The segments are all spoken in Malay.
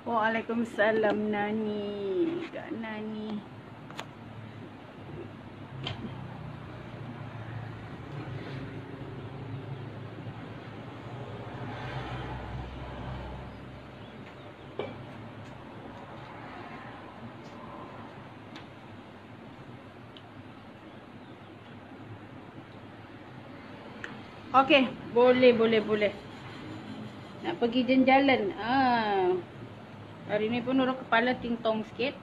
Waalaikumsalam Nani, Kak Nani. Okey, boleh. Nak pergi jalan. Hari ni pun Nurul kepala ting-tong sikit.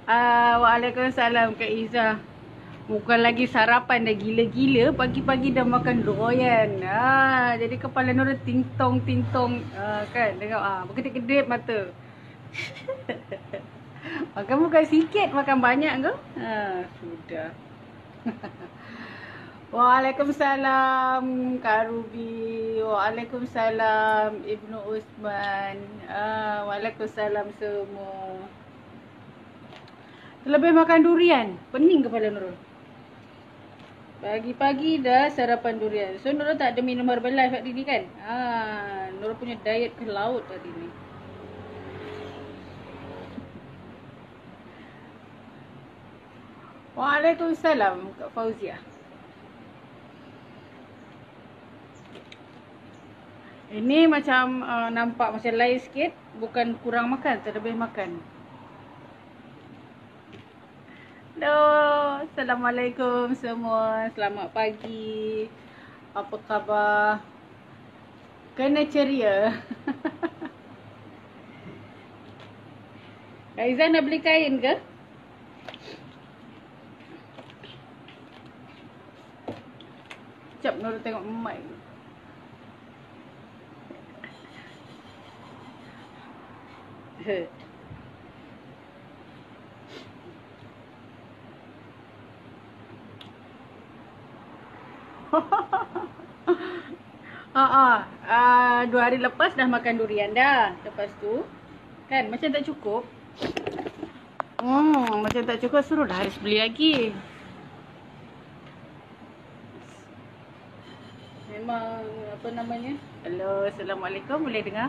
Waalaikumsalam Kak Izzah. Bukan lagi sarapan dah gila-gila, pagi-pagi dah makan doyan. Jadi kepala Nurul ting-tong kan. Tengok berkedip-kedip mata. Makan bukan sikit, makan banyak ke? Sudah. Waalaikumsalam Kak Ruby. Waalaikumsalam Ibnu Usman. Waalaikumsalam semua. Terlebih makan durian, pening kepala Nurul. Pagi-pagi dah sarapan durian. So Nurul tak ada minum Herbalife hari ni kan? Nurul punya diet ke laut hari ni. Waalaikumsalam Kak Fauzia. Ini macam nampak macam lain sikit. Bukan kurang makan, terlebih makan. Hello, Assalamualaikum semua. Selamat pagi. Apa khabar? Kena ceria. Kak Izzah nak beli kain ke? Sekejap Nurul tengok mic. Dua hari lepas dah makan durian dah. Lepas tu kan macam tak cukup. Macam tak cukup, suruh dah harus beli lagi. Memang apa namanya? Hello, Assalamualaikum, boleh dengar?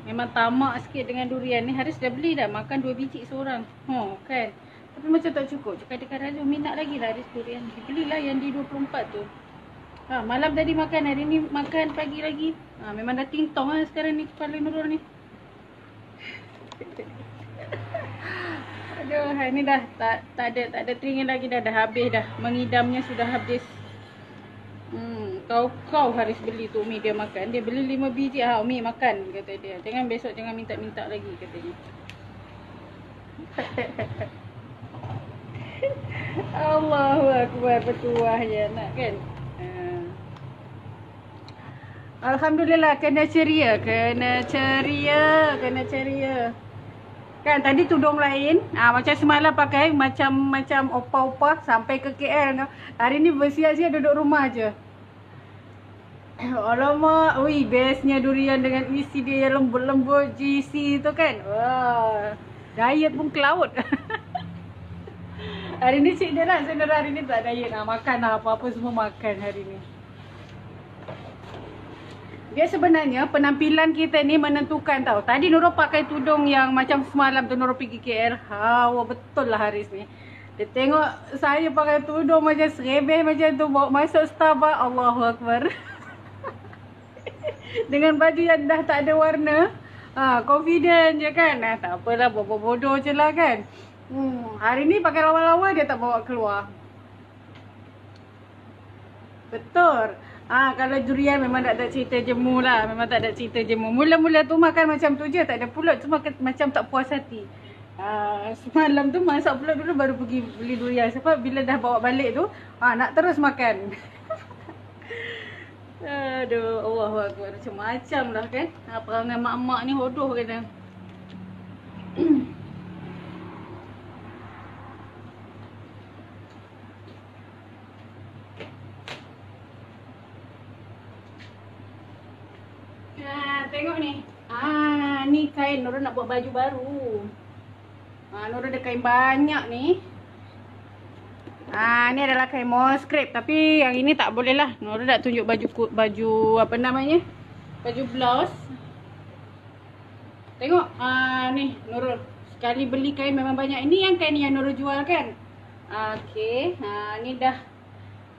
Memang tamak sikit dengan durian ni. Haris dah beli dah, makan 2 biji seorang. Kan. Tapi macam tak cukup. Cakap dekat Raja, minat lagi lah Haris durian. Belilah yang di 24 tu. Malam tadi makan, hari ni makan pagi lagi. Memang dah ting-tong lah sekarang ni kepala Nurul ni. Aduh, hari ni dah tak ada teringin lagi dah habis dah. Mengidamnya sudah habis. Kau Haris beli tu Umi dia makan. Dia beli 5 biji. Umi makan kata dia. Besok jangan minta-minta lagi katanya. Allahu Akbar, petuah je nak kan. Alhamdulillah kena ceria. Kan tadi tudung lain. Macam semalam pakai macam opa-opa sampai ke KL. Hari ni bersiap-siap duduk rumah je. Alamak, bestnya durian dengan isi dia yang lembut-lembut juicy tu kan. Wah, diet pun ke laut. Hari ni cik dia lah, sebenarnya hari ni tak diet. Makan lah, apa-apa semua makan hari ni. Dia sebenarnya penampilan kita ni menentukan tau. Tadi Nurul pakai tudung yang macam semalam tu Nurul pergi KL. Wah, betul lah Haris ni. Dia tengok saya pakai tudung macam serebeh macam tu, bawa masuk Starbucks. Allahu Akbar. Dengan baju yang dah tak ada warna. Confident je kan. Tak apalah, bodoh je lah kan. Hari ni pakai lawa-lawa dia tak bawa keluar. Betul. Kalau durian memang tak ada cerita jemu lah. Memang tak ada cerita jemu. Mula-mula tu makan macam tu je. Tak ada pulut. Cuma macam tak puas hati. Semalam tu masak pulut dulu baru pergi beli durian. Sebab bila dah bawa balik tu, nak terus makan. Aduh, Allahuakbar. Macam-macam lah kan. Perangai mak-mak ni hodoh kena. Tengok ni. Ni kain Nurul nak buat baju baru. Nurul ada kain banyak ni. Ni adalah kain moskrip. Tapi yang ini tak boleh lah. Nurul nak tunjuk baju apa namanya? Baju blouse. Tengok. Ni Nurul. Sekali beli kain memang banyak. Ini yang kain yang Nurul jual kan? Okey. Ni dah.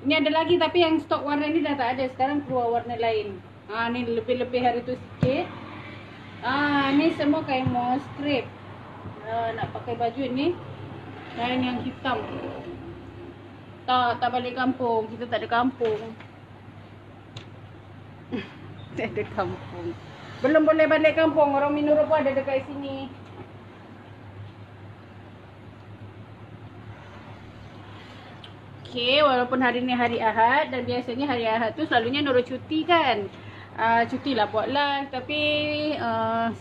Ini ada lagi tapi yang stok warna ni dah tak ada. Sekarang keluar warna lain. Ni lebih-lebih hari tu sikit. Ni semua kain moskrip. Nak pakai baju ni kain yang hitam. Tak balik kampung. Kita tak ada kampung. Tak ada kampung. Belum boleh balik kampung. Orang Minoru pun ada dekat sini. Okay, walaupun hari ni hari Ahad. Dan biasanya hari Ahad tu selalunya Nurul cuti kan. Cuti lah buat live. Tapi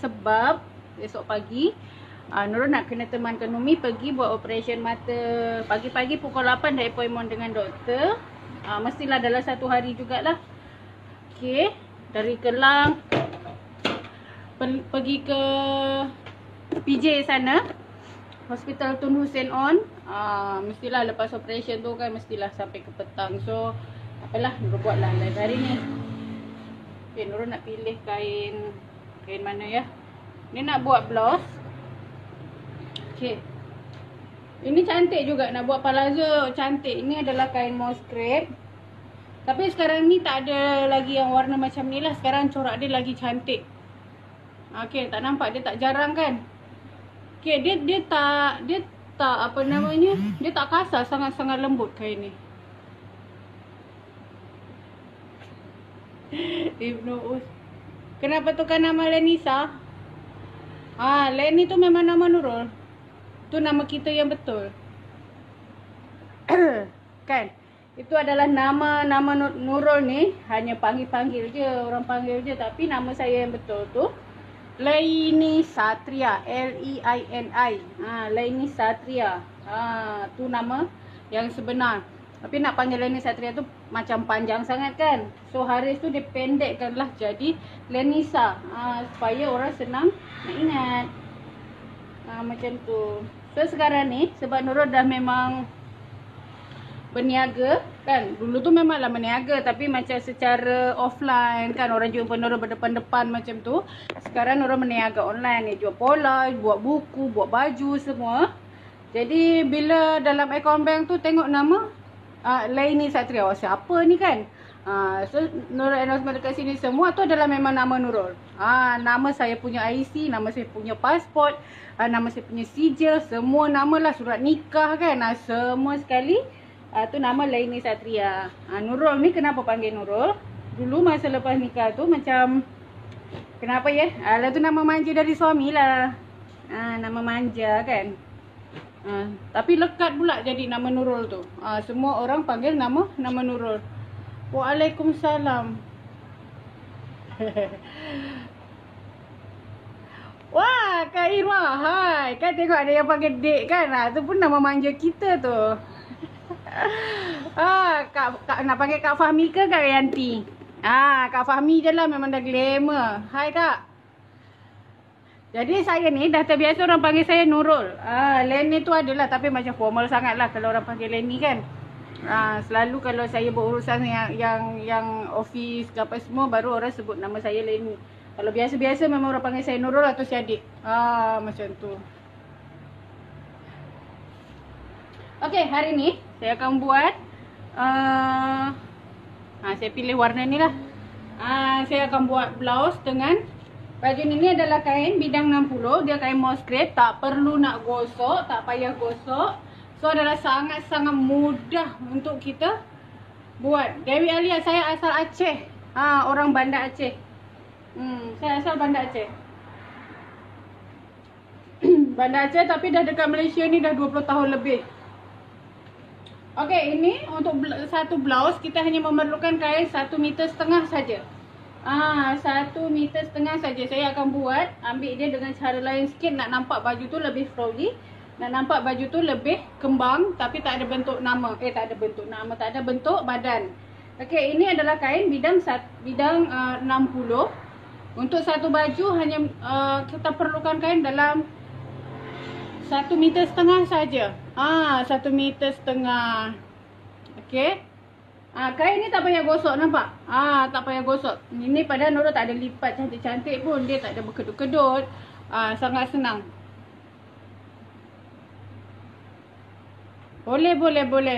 sebab esok pagi Nurul nak kena temankan Umi pergi buat operation mata. Pagi-pagi pukul 8 dah appointment dengan doktor. Mestilah dalam satu hari jugalah. Okay, dari Kelang pergi ke PJ sana, Hospital Tun Hussein On. Mestilah lepas operation tu kan mestilah sampai ke petang. So apalah, Nurul buatlah live hari ni. Okay, Nurul nak pilih kain mana ya. Ni nak buat blouse. Okay, ini cantik juga. Nak buat palazzo cantik. Ini adalah kain moskrip. Tapi sekarang ni tak ada lagi yang warna macam ni lah. Sekarang corak dia lagi cantik. Okay, tak nampak? Dia tak jarang kan? Okay, dia tak apa namanya, dia tak kasar. Sangat-sangat lembut kain ni. Ibnu Us. Kenapa tukar nama Lenisa? Leni tu memang nama Nurul. Tu nama kita yang betul. Kan? Itu adalah nama Nurul ni. Hanya panggil-panggil je. Orang panggil je. Tapi nama saya yang betul tu Laini Satria. L-E-I-N-I. Laini Satria. Tu nama yang sebenar. Tapi nak panggil Laini Satria tu macam panjang sangat kan. So Haris tu dia pendekkan lah jadi Lenisa. Supaya orang senang nak ingat. Macam tu. So sekarang ni sebab Nurul dah memang berniaga kan. Dulu tu memanglah berniaga tapi macam secara offline kan. Orang jumpa Nurul berdepan-depan macam tu. Sekarang Nurul berniaga online ni. Jual pola, buat buku, buat baju semua. Jadi bila dalam account bank tu tengok nama Laini Satria. Siapa ni kan? So Nurul announcement dekat sini semua tu adalah memang nama Nurul. Nama saya punya IC, nama saya punya pasport, nama saya punya sijil, semua nama lah, surat nikah kan. Semua sekali tu nama Laini Satria. Nurul ni kenapa panggil Nurul? Dulu masa lepas nikah tu macam kenapa ya? Alah tu nama manja dari suami lah. Nama manja kan. Tapi lekat pula jadi nama Nurul tu. Semua orang panggil nama Nurul. Waalaikumsalam. Wah, Kak Irma. Hai. Kan tengok ada yang panggil Dek kan. Tu pun nama manja kita tu. Kak nak panggil Kak Fahmi ke Kak Yanti? Kak Fahmi je lah, memang dah glamour. Hai Kak. Jadi saya ni dah terbiasa orang panggil saya Nurul. Leni tu adalah tapi macam formal sangat lah kalau orang panggil Leni kan. Selalu kalau saya berurusan yang office ke apa semua baru orang sebut nama saya Leni. Kalau biasa-biasa memang orang panggil saya Nurul atau si adik. Macam tu. Okey, hari ni saya akan buat saya pilih warna ni lah. Saya akan buat blouse dengan Baju ini adalah kain bidang 60. Dia kain moss crepe. Tak perlu nak gosok. Tak payah gosok. So adalah sangat-sangat mudah untuk kita buat. Dewi Alia, saya asal Aceh. Orang Bandar Aceh. Saya asal Bandar Aceh. Bandar Aceh tapi dah dekat Malaysia ni dah 20 tahun lebih. Okey, ini untuk satu blouse kita hanya memerlukan kain 1,5 meter saja. 1,5 meter saja. Saya akan buat, ambil dia dengan cara lain sikit. Nak nampak baju tu lebih flowy. Nak nampak baju tu lebih kembang. Tapi tak ada bentuk nama. Tak ada bentuk nama. Tak ada bentuk badan. Okey, ini adalah kain bidang 60. Untuk satu baju hanya kita perlukan kain dalam 1,5 meter saja. 1,5 meter. Okey. Kain ni tak payah gosok, nampak? Tak payah gosok. Ini padahal Nurul tak ada lipat cantik-cantik pun. Dia tak ada berkedut-kedut. Sangat senang. Boleh.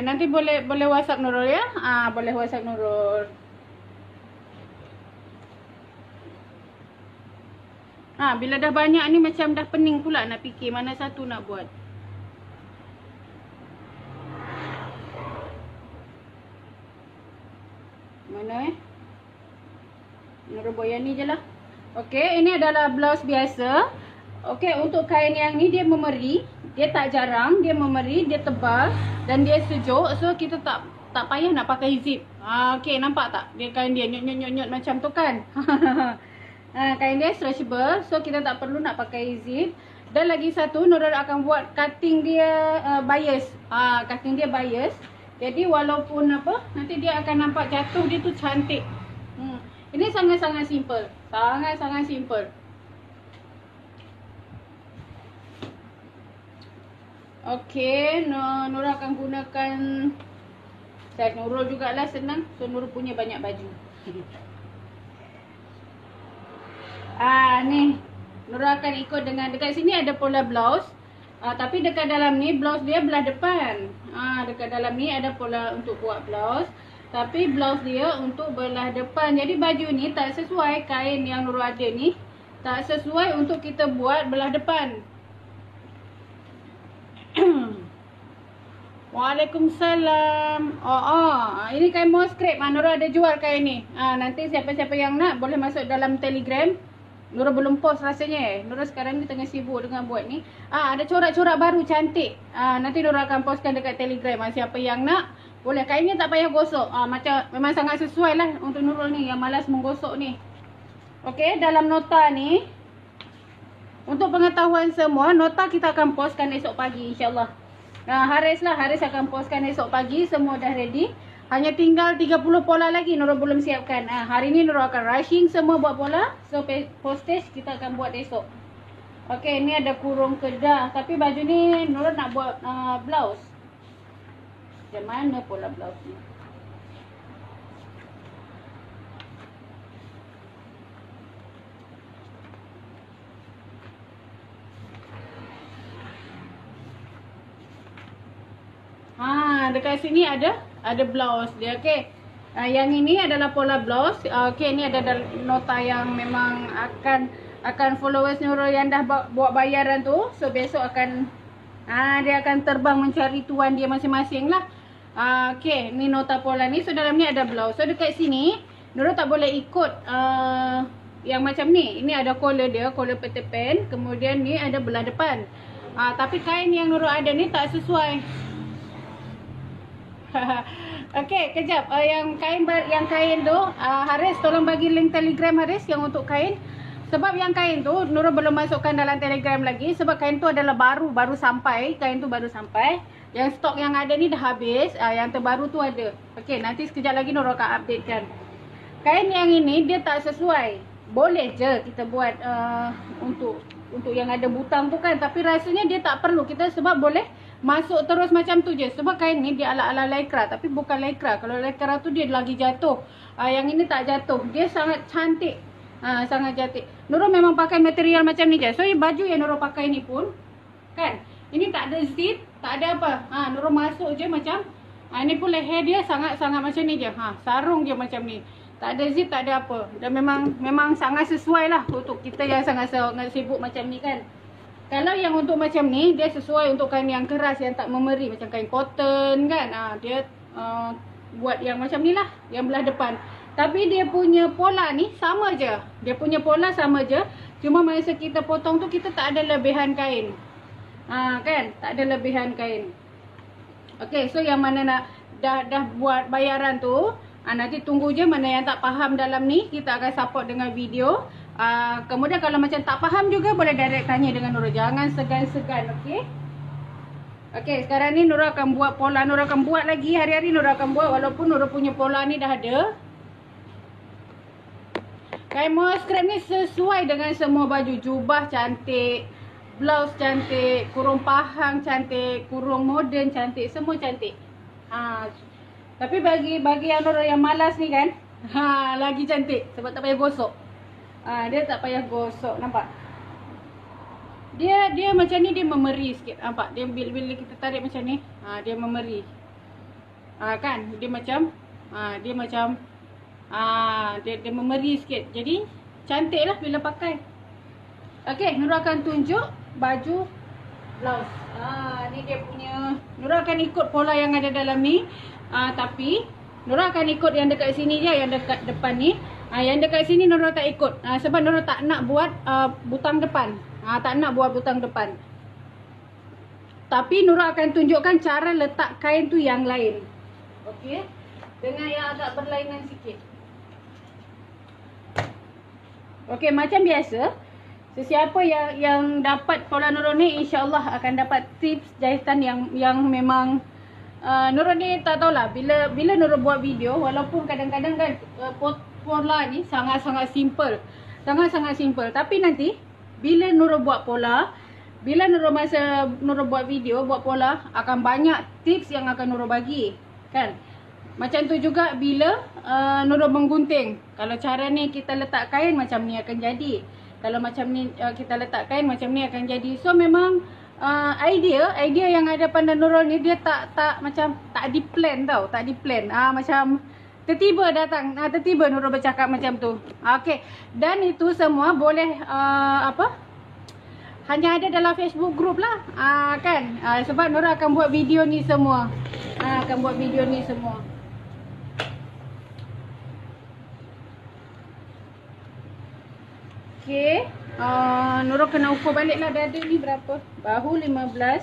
Nanti boleh WhatsApp Nurul ya. Boleh WhatsApp Nurul. Bila dah banyak ni macam dah pening pula nak fikir mana satu nak buat. Mana Nurul buat yang ni je lah. Okey, ini adalah blouse biasa. Okey, untuk kain yang ni dia memeri. Dia tak jarang, dia memeri, dia tebal dan dia sejuk. So kita tak payah nak pakai zip. Okey, nampak tak? Dia kain dia nyot macam tu kan. Kain dia stretchable. So kita tak perlu nak pakai zip. Dan lagi satu, Nurul akan buat cutting dia bias. Cutting dia bias. Jadi walaupun nanti dia akan nampak jatuh dia tu cantik. Ini sangat-sangat simple. Sangat-sangat simple. Okey, Nurul akan gunakan set Nurul jugalah, senang. So Nurul punya banyak baju. Ni Nurul akan ikut dengan, dekat sini ada pola blouse. Tapi dekat dalam ni blouse dia belah depan. Dekat dalam ni ada pola untuk buat blouse. Tapi blouse dia untuk belah depan. Jadi baju ni tak sesuai, kain yang Nurul ada ni tak sesuai untuk kita buat belah depan. Waalaikumsalam. Ini kain moss crepe. Nurul ada jual kain ni. Nanti siapa-siapa yang nak boleh masuk dalam Telegram. Nurul belum post rasanya. Nurul sekarang ni tengah sibuk dengan buat ni. Ada corak-corak baru cantik. Nanti Nurul akan postkan dekat Telegram. Siapa yang nak boleh. Kainnya tak payah gosok. Macam memang sangat sesuai lah untuk Nurul ni yang malas menggosok ni. Okey, dalam nota ni, untuk pengetahuan semua, nota kita akan postkan esok pagi insya-Allah. Haris akan postkan esok pagi. Semua dah ready. Hanya tinggal 30 pola lagi Nurul belum siapkan. Hari ni Nurul akan rushing semua buat pola. So postage kita akan buat esok. Okey, ni ada kurung kedah. Tapi baju ni Nurul nak buat blouse. Macam mana pola blouse ni? Dekat sini ada blouse dia. Okey. Yang ini adalah pola blouse. Okey, ni ada nota yang memang akan followers Nurul yang dah buat bayaran tu. So besok akan dia akan terbang mencari tuan dia masing-masing lah. Okey, ni nota pola ni. So dalam ni ada blouse. So dekat sini Nurul tak boleh ikut yang macam ni. Ini ada collar dia, collar Peter Pan. Kemudian ni ada belah depan. Tapi kain yang Nurul ada ni tak sesuai. Okey, kejap. Yang kain tu, Haris tolong bagi link Telegram Haris yang untuk kain. Sebab yang kain tu Nurul belum masukkan dalam Telegram lagi. Sebab kain tu adalah baru sampai. Kain tu baru sampai. Yang stok yang ada ni dah habis. Yang terbaru tu ada. Okey, nanti sekejap lagi Nurul akan updatekan. Kain yang ini dia tak sesuai. Boleh je kita buat untuk yang ada butang tu kan. Tapi rasanya dia tak perlu. Kita sebab boleh masuk terus macam tu je. Sebab kain ni dia ala-ala lycra. Tapi bukan lycra. Kalau lycra tu dia lagi jatuh. Yang ini tak jatuh. Dia sangat cantik. Sangat cantik. Nurul memang pakai material macam ni je. So baju yang Nurul pakai ni pun kan, ini tak ada zip, tak ada apa. Nurul masuk je macam. Ni pun leher dia sangat-sangat macam ni je. Sarung je macam ni. Tak ada zip, tak ada apa. Dan memang sangat sesuai lah untuk kita yang sangat sibuk macam ni kan. Kalau yang untuk macam ni, dia sesuai untuk kain yang keras, yang tak memeri. Macam kain cotton kan. Dia buat yang macam ni lah, yang belah depan. Tapi dia punya pola ni sama je. Dia punya pola sama je. Cuma masa kita potong tu, kita tak ada lebihan kain. Kan? Tak ada lebihan kain. Okay, so yang mana nak dah buat bayaran tu, nanti tunggu je. Mana yang tak faham dalam ni, kita akan support dengan video. Kemudian kalau macam tak faham juga, boleh direct tanya dengan Nurul. Jangan segan-segan, okey? Okey, sekarang ni Nurul akan buat pola. Nurul akan buat lagi, hari-hari Nurul akan buat. Walaupun Nurul punya pola ni dah ada. Kain mohair scrap ni sesuai dengan semua baju. Jubah cantik, blouse cantik, kurung pahang cantik, kurung moden cantik, semua cantik. Tapi bagi yang Nurul yang malas ni kan, lagi cantik sebab tak payah gosok. Dia tak payah gosok, nampak? Dia macam ni, dia memeri sikit, nampak? Dia bila kita tarik macam ni, dia memeri. Kan? Dia macam dia memeri sikit. Jadi cantik lah bila pakai. Okey, Nurul akan tunjuk baju blouse. Ni dia punya. Nurul akan ikut pola yang ada dalam ni. Tapi Nurul akan ikut yang dekat sini je, yang dekat depan ni. Yang dekat sini Nurul tak ikut. Sebab Nurul tak nak buat butang depan. Tak nak buat butang depan. Tapi Nurul akan tunjukkan cara letak kain tu yang lain. Okey. Dengan yang agak berlainan sikit. Okey, macam biasa, sesiapa yang dapat pola Nurul ni, insya-Allah akan dapat tips jahitan yang memang Nurul ni tak tahulah, bila Nurul buat video, walaupun kadang-kadang kan pola ni sangat-sangat simple. Sangat-sangat simple. Tapi nanti bila Nurul buat pola, bila Nurul buat video, buat pola, akan banyak tips yang akan Nurul bagi, kan? Macam tu juga bila Nurul menggunting. Kalau cara ni kita letak kain, macam ni akan jadi. Kalau macam ni kita letak kain, macam ni akan jadi. So memang idea yang ada pada Nurul ni, dia tak macam tak di-plan tau, tak di-plan. Macam tiba-tiba datang, tiba-tiba Nurul bercakap macam tu. Okey. Dan itu semua boleh hanya ada dalam Facebook group lah. Kan? Sebab Nurul akan buat video ni semua. Akan buat video ni semua. Okey. Nurul kena ukur balik lah dada ni berapa. Bahu 15.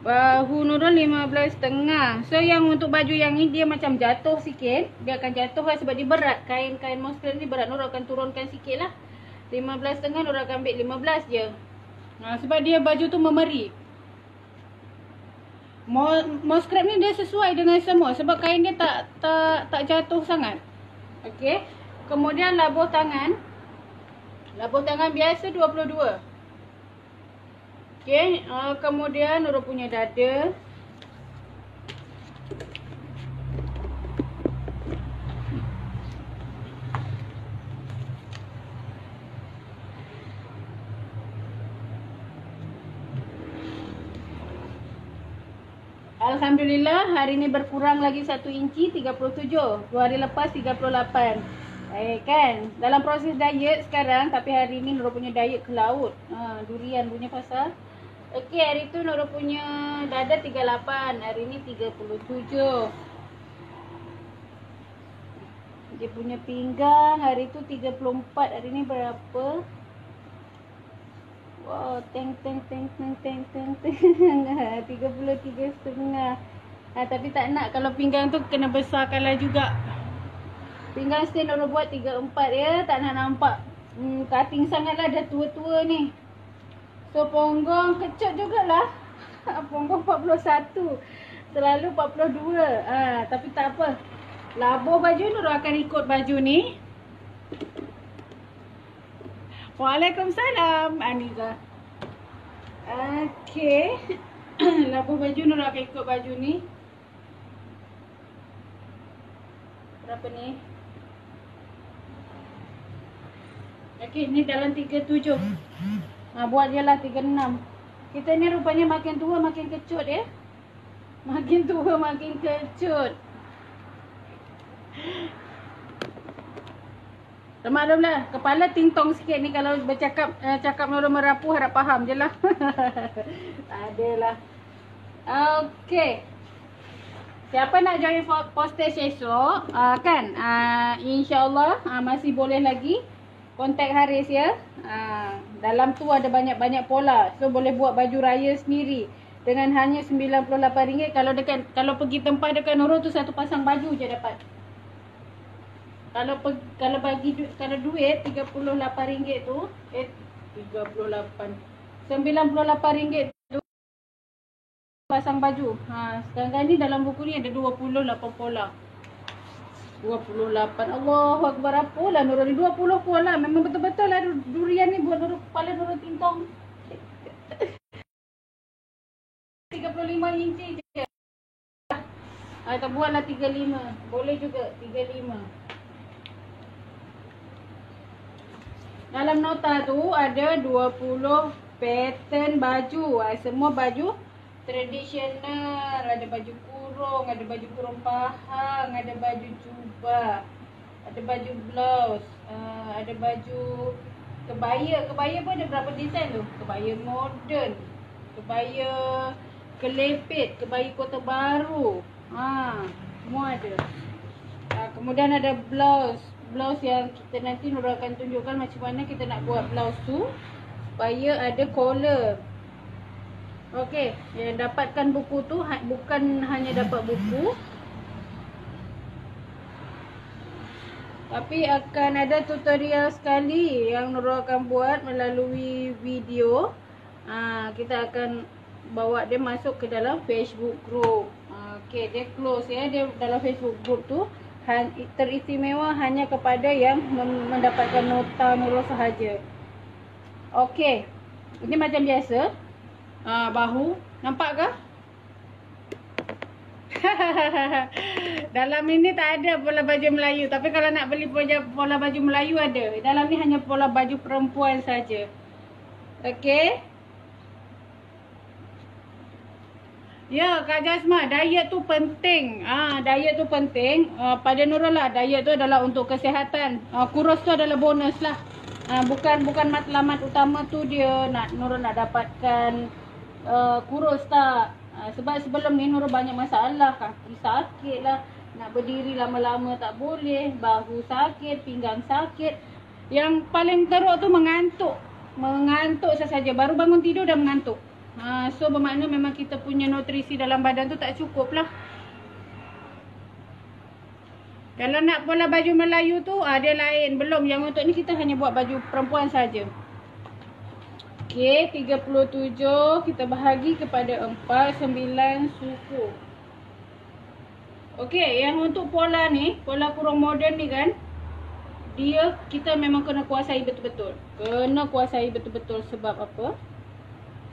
Bahu Nurul 15.5. So yang untuk baju yang ni, dia macam jatuh sikit. Dia akan jatuh lah sebab dia berat. Kain mohair ni berat. Nurul akan turunkan sikit lah. 15.5, Nurul akan ambil 15 je. Sebab dia baju tu memeri. Mohair scrap ni dia sesuai dengan semua. Sebab kain dia tak jatuh sangat. Okey. Kemudian labuh tangan. Labuh tangan biasa 22. Okey, kemudian Nurul punya dada. Alhamdulillah, hari ni berkurang lagi 1 inci, 37. 2 hari lepas 38. Kan, dalam proses diet sekarang. Tapi hari ni Nurul punya diet ke laut, durian punya pasal. Okey, hari tu Nurul punya dada 38, hari ni 37. Dia punya pinggang hari tu 34, hari ni berapa? Wow, teng 33.5. Tapi tak nak, kalau pinggang tu kena besarkanlah juga. Pinggang stand Nurul buat 34 ya. Tak nak nampak cutting sangat lah, dah tua-tua ni. So ponggong kecut jugalah. Ponggong 41. Selalu 42. Tapi tak apa. Labuh baju Nurul akan ikut baju ni. Waalaikumsalam Aniza. Okey. Labuh baju Nurul akan ikut baju ni. Berapa ni? Okey, ni dalam 37. Buat je lah 36. Kita ni rupanya makin tua makin kecut ya. Makin tua makin kecut. Maklum lah, kepala tingtong sikit ni kalau bercakap cakap Nurul merapu harap faham je lah. Adalah. Okey. Siapa nak join postage esok, kan? InsyaAllah masih boleh lagi kontak Haris ya. Dalam tu ada banyak-banyak pola. So boleh buat baju raya sendiri dengan hanya RM98. Kalau pergi tempat dekat Nurul tu satu pasang baju je dapat. Kalau duit RM38 tu RM98 tu pasang baju. Sekarang ni dalam buku ni ada 28 pola. 28. Allahu Akbar, apalah Nurul ni 20 pola. Memang betul-betul lah durian ni buat Nurul, kepala Nurul tingtong. 35 inci je. Kita buatlah 35. Boleh juga 35. Dalam nota tu ada 20 pattern baju. Semua baju tradisional. Ada baju kurung, ada baju kurung pahang, ada baju jubah, ada baju blouse, ada baju kebaya. Kebaya pun ada berapa design tu. Kebaya moden, kebaya kelepit, kebaya Kota Baru. Semua ada. Kemudian ada blouse. Blouse yang kita nanti Nurul akan tunjukkan macam mana kita nak buat blouse tu supaya ada collar. Okey, yang dapatkan buku tu bukan hanya dapat buku, tapi akan ada tutorial sekali yang Nurul akan buat melalui video. Kita akan bawa dia masuk ke dalam Facebook group. Okey, dia close ya. Dia dalam Facebook group tu teristimewa hanya kepada yang mendapatkan nota Nurul sahaja. Okey. Ini macam biasa. Bahu. Nampak ke? Dalam ini tak ada pola baju Melayu. Tapi kalau nak beli pola baju Melayu ada. Dalam ni hanya pola baju perempuan saja. Okey. Ya, Kak Jasmah, diet tu penting. Diet tu penting. Pada Nurul lah, diet tu adalah untuk kesihatan. Kurus tu adalah bonus lah. Bukan matlamat utama tu dia Nurul nak dapatkan kurus tak. Sebab sebelum ni Nurul banyak masalah. Kaki sakit lah, nak berdiri lama-lama tak boleh, bahu sakit, pinggang sakit. Yang paling teruk tu mengantuk. Mengantuk sahaja. Baru bangun tidur dah mengantuk. So bermakna memang kita punya nutrisi dalam badan tu tak cukup lah. Kalau nak pola baju Melayu tu dia lain. Belum, yang untuk ni kita hanya buat baju perempuan saja. Okey, 37 kita bahagi kepada 49 suku. Okey, yang untuk pola ni, pola kurung moden ni kan, kita memang kena kuasai betul-betul. Kena kuasai betul-betul. Sebab apa?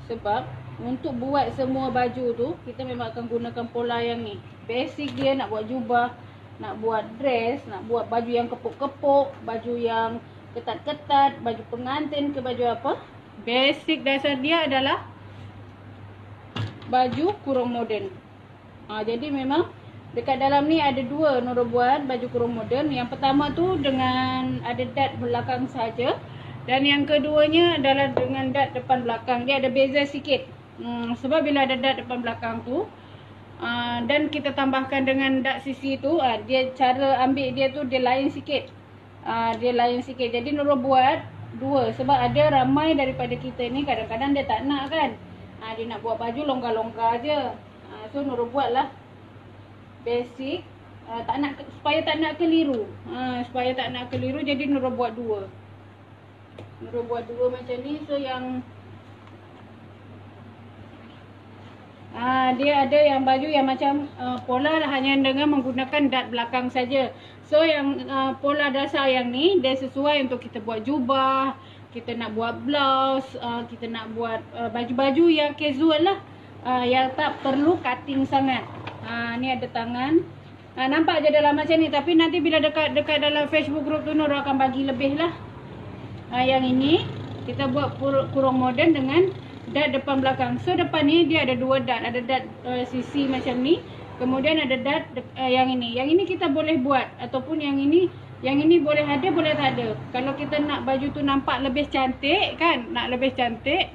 Sebab untuk buat semua baju tu kita memang akan gunakan pola yang ni. Basic dia nak buat jubah, nak buat dress, nak buat baju yang kepuk-kepuk, baju yang ketat-ketat, baju pengantin ke baju apa. Basic dasar dia adalah baju kurung moden. Jadi memang dekat dalam ni ada dua Nurul buat baju kurung moden. Yang pertama tu dengan ada dad belakang saja. Dan yang keduanya adalah dengan dad depan belakang. Dia ada beza sikit. Sebab bila ada dad depan belakang tu, dan kita tambahkan dengan dad sisi tu, dia cara ambil dia tu dia lain sikit. Dia lain sikit. Jadi Nurul buat dua. Sebab ada ramai daripada kita ni kadang-kadang dia tak nak kan. Dia nak buat baju longgar-longgar je. So Nurul buat lah basic. Supaya tak nak keliru. Supaya tak nak keliru, jadi Nurul buat dua. Nurul buat dua macam ni. So yang dia ada yang baju yang macam pola hanya dengan menggunakan dad belakang saja. So yang pola dasar yang ni dia sesuai untuk kita buat jubah, kita nak buat blouse, kita nak buat baju-baju yang casual lah, yang tak perlu cutting sangat. Ni ada tangan. Nampak je dalam macam ni. Tapi nanti bila dekat dalam Facebook group tu Nurul akan bagi lebih lah. Yang ini kita buat kurung moden dengan dad depan belakang. So depan ni dia ada dua dad. Ada dad sisi macam ni. Kemudian ada dad yang ini. Yang ini kita boleh buat. Ataupun yang ini Yang ini boleh ada, boleh tak ada. Kalau kita nak baju tu nampak lebih cantik kan, nak lebih cantik,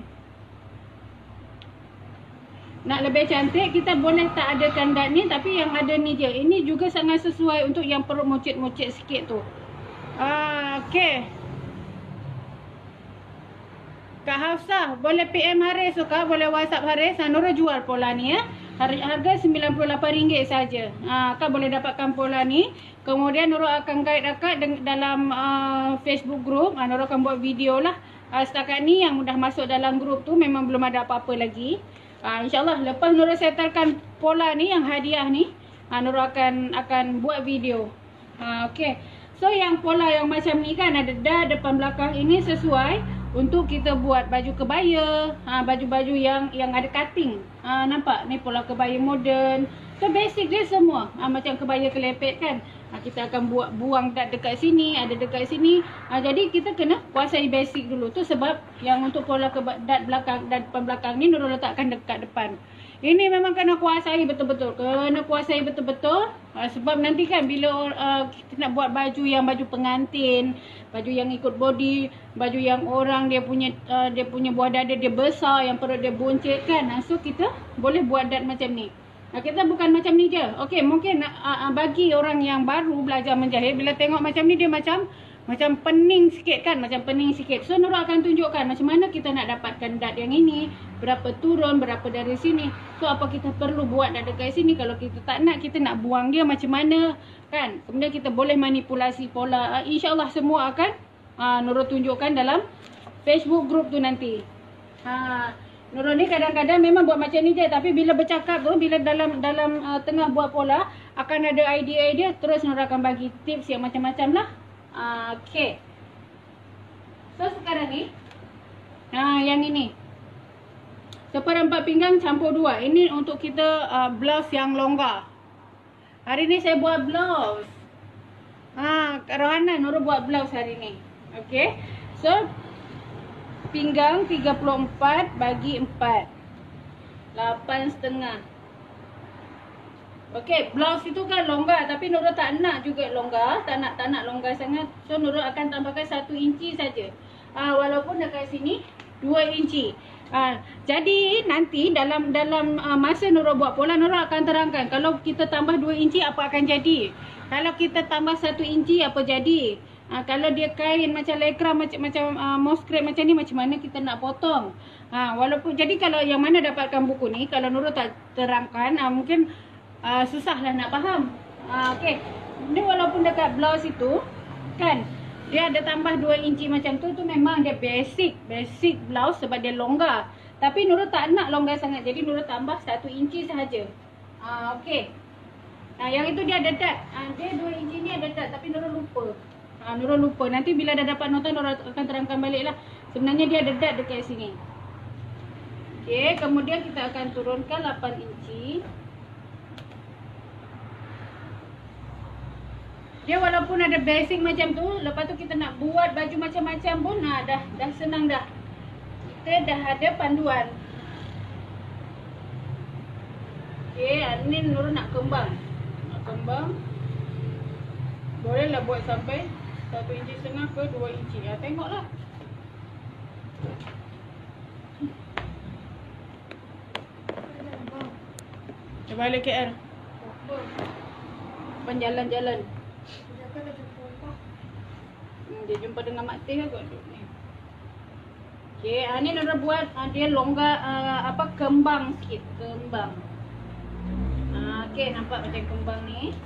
kita boleh tak adakan dot ni, tapi yang ada ni je. Ini juga sangat sesuai untuk yang perut mocet-mocet sikit tu. Okey. Kak Hafsah, boleh PM Haris tu Kak, boleh WhatsApp Haris. Nora jual pola ni ya. Harga RM98 saja. Kak boleh dapatkan pola ni. Kemudian Nora akan guide Kak dalam Facebook group. Nora akan buat video lah. Setakat ni yang dah masuk dalam group tu memang belum ada apa-apa lagi. InsyaAllah lepas Nora settlekan pola ni yang hadiah ni, Nora akan buat video. Okay. So yang pola yang macam ni kan, ada dah depan belakang, ini sesuai untuk kita buat baju kebaya, baju-baju yang ada cutting. Nampak ni pola kebaya moden. So basic dia semua. Macam kebaya kelepek kan. Kita akan buang dot dekat sini, ada dekat sini. Jadi kita kena kuasai basic dulu. Tu sebab yang untuk pola dot belakang dan depan belakang ni Nurul letakkan dekat depan. Ini memang kena kuasai betul-betul. Sebab nanti kan bila kita nak buat baju yang baju pengantin, baju yang ikut body, baju yang orang dia punya buah dada dia besar, yang perut dia buncit kan. So kita boleh buat dot macam ni. Kita bukan macam ni je. Okey, mungkin bagi orang yang baru belajar menjahit, bila tengok macam ni dia macam pening sikit kan, macam pening sikit. So Nurul akan tunjukkan macam mana kita nak dapatkan dot yang ini, berapa turun, berapa dari sini. So apa kita perlu buat dot dekat sini. Kalau kita tak nak, kita nak buang dia macam mana kan. Kemudian kita boleh manipulasi pola. InsyaAllah semua akan Nurul tunjukkan dalam Facebook group tu nanti. Nurul ni kadang-kadang memang buat macam ni je, tapi bila bercakap tu, bila dalam tengah buat pola, akan ada idea-idea, terus Nurul akan bagi tips yang macam-macam lah. Okay. So sekarang ni, yang ini, seperempat pinggang campur 2. Ini untuk kita blouse yang longgar. Hari ni saya buat blouse. Kak Rohana, Nurul buat blouse hari ni. Okay. So pinggang 34 bagi 4, 8,5. Okey, blouse itu kan longgar, tapi Nurul tak nak juga longgar, tak nak longgar sangat. So Nurul akan tambahkan 1 inci saja. Walaupun dekat sini 2 inci. Jadi nanti dalam masa Nurul buat pola, Nurul akan terangkan kalau kita tambah 2 inci apa akan jadi. Kalau kita tambah 1 inci apa jadi. Kalau dia kain macam lekra, macam moskrep macam ni, macam mana kita nak potong. Walaupun jadi kalau yang mana dapatkan buku ni, kalau Nurul tak terangkan, mungkin susahlah nak faham. Okey. Ni walaupun dekat blouse itu kan dia ada tambah 2 inci macam tu memang dia basic blouse sebab dia longgar. Tapi Nurul tak nak longgar sangat, jadi Nurul tambah 1 inci sahaja. Okey. Yang itu dia ada dot. Dia 2 inci ni ada dot, tapi Nurul lupa. Nurul lupa. Nanti bila dah dapat nota, Nurul akan terangkan balik lah. Sebenarnya dia ada dot dekat sini. Okey, kemudian kita akan turunkan 8 inci. Dia walaupun ada basic macam tu, lepas tu kita nak buat baju macam-macam pun, dah senang dah. Kita dah ada panduan. Okey, ni Nurul nak kembang. Bolehlah buat sampai 1,5 inci ke 2 inci. Tengoklah. Kita balik KL. Jalan-jalan. Dia jumpa dengan Mak Teh kot ni. Okey, ni Nurul buat dia longgar kembang sikit, kembang. Okey, nampak macam kembang ni.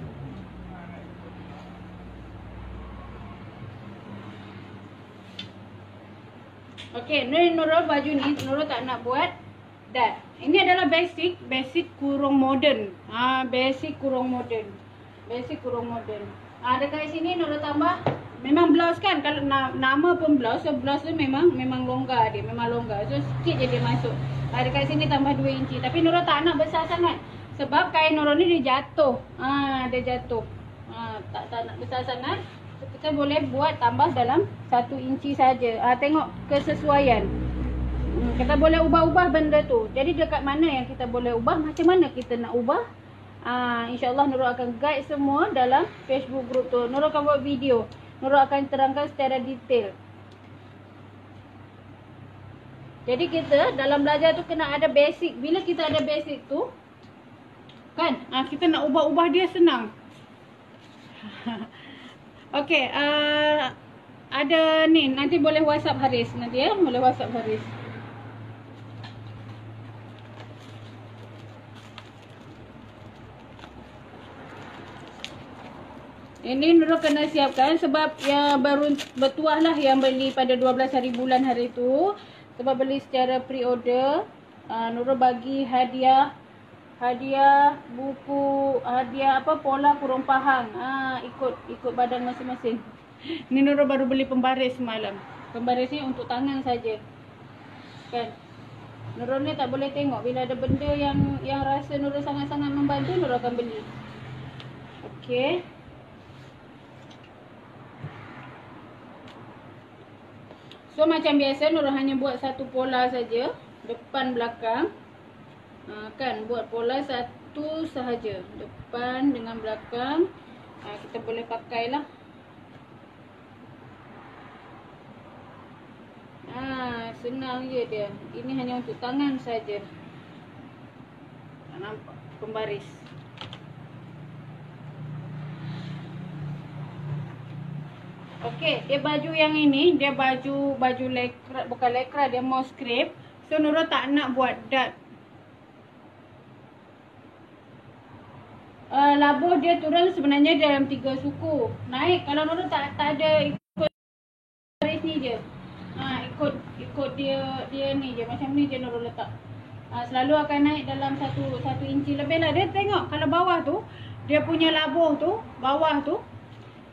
Okey, ni Nurul baju ni Nurul tak nak buat dot. Ini adalah basic kurung moden. Basic kurung moden. Dekat sini Nurul tambah, memang blouse kan, kalau nama pun blouse, so blouse tu memang longgar dia, So sikit je dia masuk. Dekat sini tambah 2 inci. Tapi Nurul tak nak besar sangat, sebab kain Nurul ni dia jatuh. Tak nak besar sangat. Kita boleh buat tambah dalam 1 inci saja. Tengok kesesuaian. Kita boleh ubah-ubah benda tu. Jadi dekat mana yang kita boleh ubah, macam mana kita nak ubah, InsyaAllah Nurul akan guide semua dalam Facebook group tu. Nurul akan buat video. Nurul akan terangkan secara detail. Jadi kita dalam belajar tu kena ada basic. Bila kita ada basic tu, kan, kita nak ubah-ubah dia senang. Okey, ada ni, nanti boleh WhatsApp Haris nanti ya, boleh WhatsApp Haris. Ini Nurul kena siapkan sebab yang baru bertuah lah yang beli pada 12 hari bulan hari tu. Sebab beli secara pre-order, Nurul bagi hadiah buku, hadiah pola kurung pahang. Ikut badan masing-masing. Ni Nurul baru beli pembaris semalam. Pembaris ni untuk tangan saja. Kan? Nurul ni tak boleh tengok bila ada benda yang rasa Nurul sangat-sangat membantu, Nurul akan beli. Okey. So macam biasa Nurul hanya buat satu pola saja, depan belakang. Kan, buat pola satu sahaja, depan dengan belakang. Kita boleh pakailah. Senang je dia. Ini hanya untuk tangan saja. Nampak pembaris. Okey, dia baju yang ini, dia baju lekra, bukan lekra, dia mouse crepe. So Nurul tak nak buat dart. Labuh dia turun sebenarnya dalam 3 suku. Naik kalau Nurul tak ada ikut baris ni je. Ikut dia ni je, macam ni je Nurul letak. Selalu akan naik dalam 1 inci lebih lah. Dia tengok kalau bawah tu, dia punya labuh tu, bawah tu,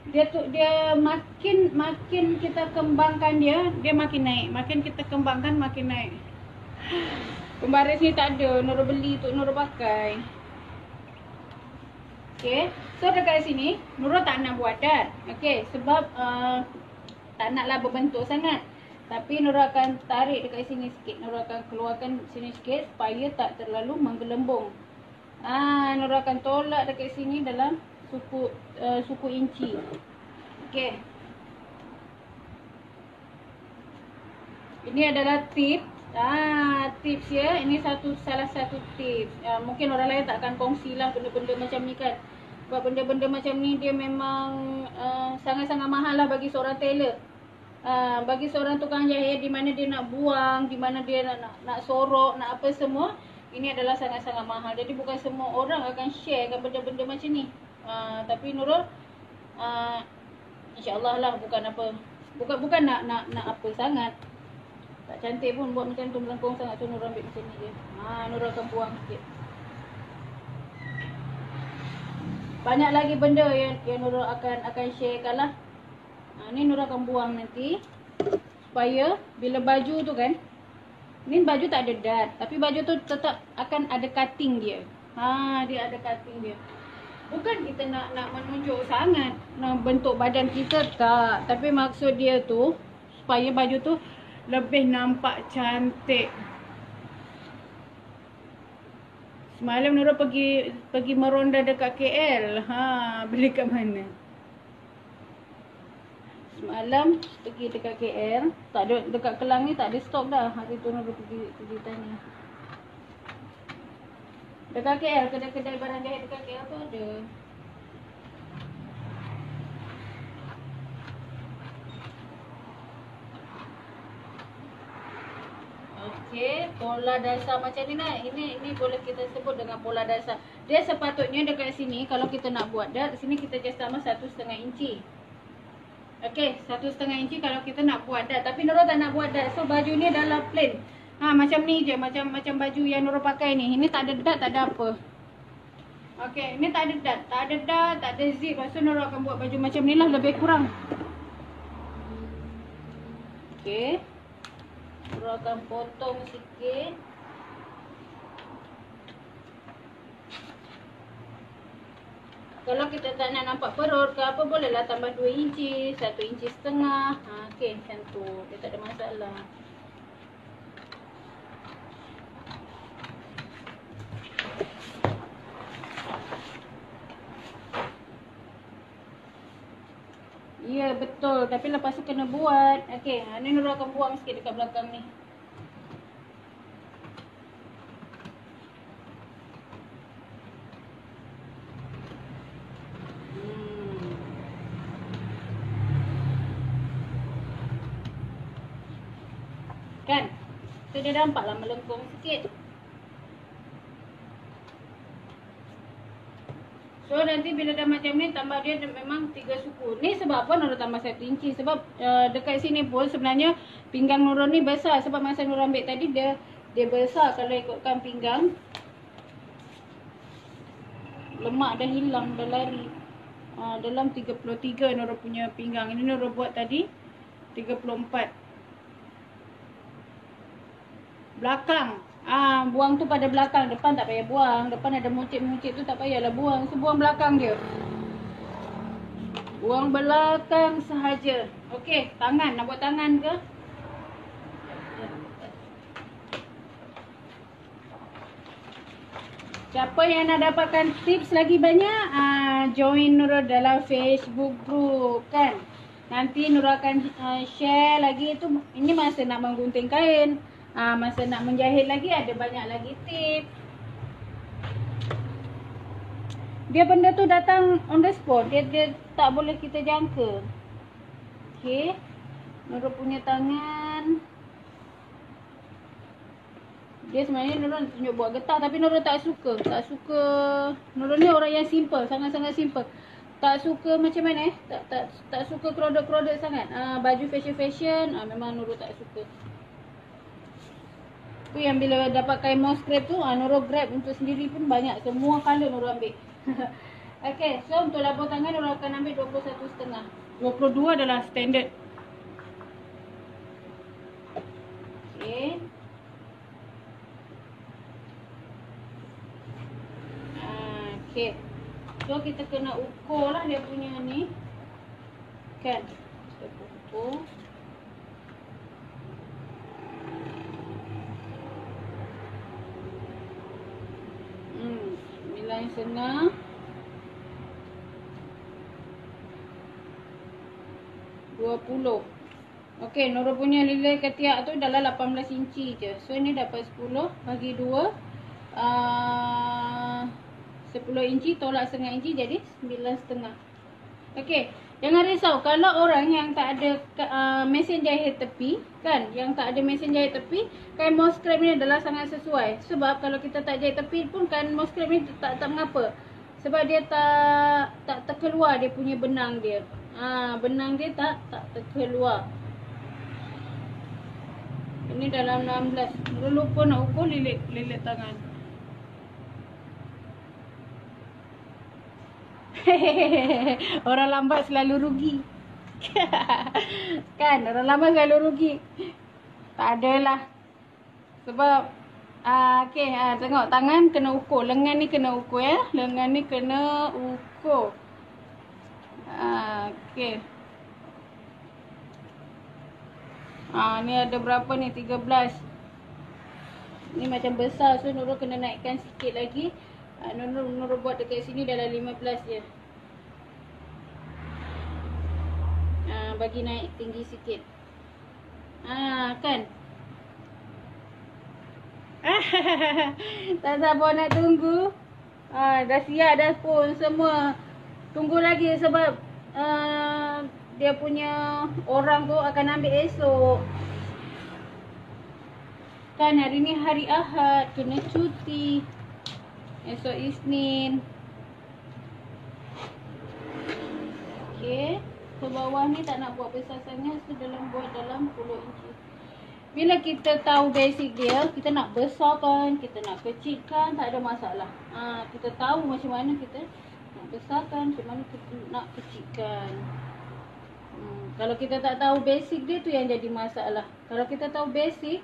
dia makin kita kembangkan dia makin naik. Makin kita kembangkan makin naik. Pembaris ni tak ada, Nurul beli untuk Nurul pakai. Okey, so dekat sini Nurul tak nak buat dart. Okey, sebab tak naklah berbentuk sangat. Tapi Nurul akan tarik dekat sini sikit. Nurul akan keluarkan sini sikit supaya tak terlalu menggelembung. Nurul akan tolak dekat sini dalam suku inci. Okey. Ini adalah tips. Tips ya. Ini salah satu tips. Mungkin orang lain tak akan kongsilah benda-benda macam ni kan. Sebab benda-benda macam ni dia memang sangat-sangat mahal lah bagi seorang tailor. Bagi seorang tukang jahit, di mana dia nak buang, di mana dia nak sorok, nak apa semua, ini adalah sangat-sangat mahal. Jadi bukan semua orang akan share kan benda-benda macam ni. Tapi Nurul insya-Allah lah, bukan nak apa sangat. Tak cantik pun buat macam tu, melengkung sangat tu. Nurul ambil macam ni je. Nurul akan buang sikit. Banyak lagi benda yang Nurul akan sharekan lah. Ni Nurul akan buang nanti supaya bila baju tu kan, ni baju tak ada dart, tapi baju tu tetap akan ada cutting dia. Dia ada cutting dia. Bukan kita nak menunjuk sangat bentuk badan kita, tak. Tapi maksud dia tu supaya baju tu lebih nampak cantik. Semalam Nurul pergi meronda dekat KL. Beli kat mana? Semalam pergi dekat KL, tak ada, dekat Kelang ni tak ada stok dah. Hari tu Nurul pergi tanya. Dekat KL, kedai-kedai barang jahit dekat KL tu ada. Okey, pola dasar macam ni lah. Ini boleh kita sebut dengan pola dasar. Dia sepatutnya dekat sini kalau kita nak buat dart, sini kita just tambah 1,5 inci. Okey, 1,5 inci kalau kita nak buat dart. Tapi Nurul tak nak buat dart. So baju ni adalah plain. Macam ni je, macam baju yang Nurul pakai ni. Ini tak ada dart, tak ada apa. Okey, ini tak ada dart, tak ada zip. Lepas tu Nurul akan buat baju macam ni lah, lebih kurang. Okey. Nurul akan potong sikit. Kalau kita tak nak nampak perut ke apa, bolehlah tambah 2 inci, 1,5 inci. Okey, macam tu. Dia tak ada masalah. betul. Tapi lepas tu kena buat. Okey, ni Nurul akan buang sikit dekat belakang ni. Kan? So dia nampaklah melengkung sikit. So nanti bila dah macam ni, tambah dia memang 3 suku. Ni sebab apa Nurul tambah 1 inci? Sebab dekat sini pun sebenarnya pinggang Nurul ni besar. Sebab masa Nurul ambil tadi dia besar. Kalau ikutkan pinggang, lemak dah hilang, dah lari. Dalam 33 Nurul punya pinggang. Ini Nurul buat tadi 34. Belakang. Buang tu pada belakang. Depan tak payah buang. Depan ada muncit-muncit tu tak payahlah buang. So buang belakang dia. Buang belakang sahaja. Okey, tangan. Nak buat tangan ke? Siapa yang nak dapatkan tips lagi banyak, join Nurul dalam Facebook group kan. Nanti Nurul akan share lagi tu. Ini masa nak menggunting kain. Masa nak menjahit lagi ada banyak lagi tips. Dia benda tu datang on the spot. Dia tak boleh kita jangka. Okey. Nurul punya tangan. Dia sebenarnya Nurul tunjuk buat getah tapi Nurul tak suka. Tak suka. Nurul ni orang yang simple, sangat-sangat simple. Tak suka macam mana tak suka krodok-krodok sangat. Baju fashion memang Nurul tak suka. Tu yang bila dapat kain mouse scrap tu, Nurul grab untuk sendiri pun banyak. Semua colour Nurul ambil. Okey, so untuk labur tangan Nurul akan ambil 21.5. 22 adalah standard. Okey. Okey. So kita kena ukur lah dia punya ni. Kan? Kita ukur. 9.5 20. Okey, Nurul punya lilin ketiak tu dalam 18 inci je. So ni dapat 10 bagi 2 10 inci tolak setengah inci jadi 9.5. Okey, jangan risau kalau orang yang tak ada mesin jahit tepi kan, yang tak ada mesin jahit tepi, kain mouse scrap ni adalah sangat sesuai. Sebab kalau kita tak jahit tepi pun kain mouse scrap ni tak mengapa. Sebab dia tak terkeluar dia punya benang dia. Benang dia tak terkeluar. Ini dalam 16. Nurul lupa nak ukur lilit tangan. Orang lambat selalu rugi. Kan, orang lambat selalu rugi. Tak adalah. Sebab okey, tengok tangan kena ukur, lengan ni kena ukur ya. Lengan ni kena ukur. Okey. Ni ada berapa ni? 13. Ni macam besar, so Nurul kena naikkan sikit lagi. Nurul buat dekat sini dalam 15 je. Bagi naik tinggi sikit. Kan? Tak sabar nak tunggu. Dah siap dah pun semua. Tunggu lagi sebab dia punya orang tu akan ambil esok. Kan hari ni hari Ahad, kena cuti. Esok Isnin. Okey. Ke bawah ni tak nak buat besar sangat, so buat dalam 10 inci. Bila kita tahu basic dia, kita nak besarkan, kita nak kecilkan, tak ada masalah. Kita tahu macam mana kita nak besarkan, macam mana kita nak kecilkan. Kalau kita tak tahu basic dia, tu yang jadi masalah. Kalau kita tahu basic,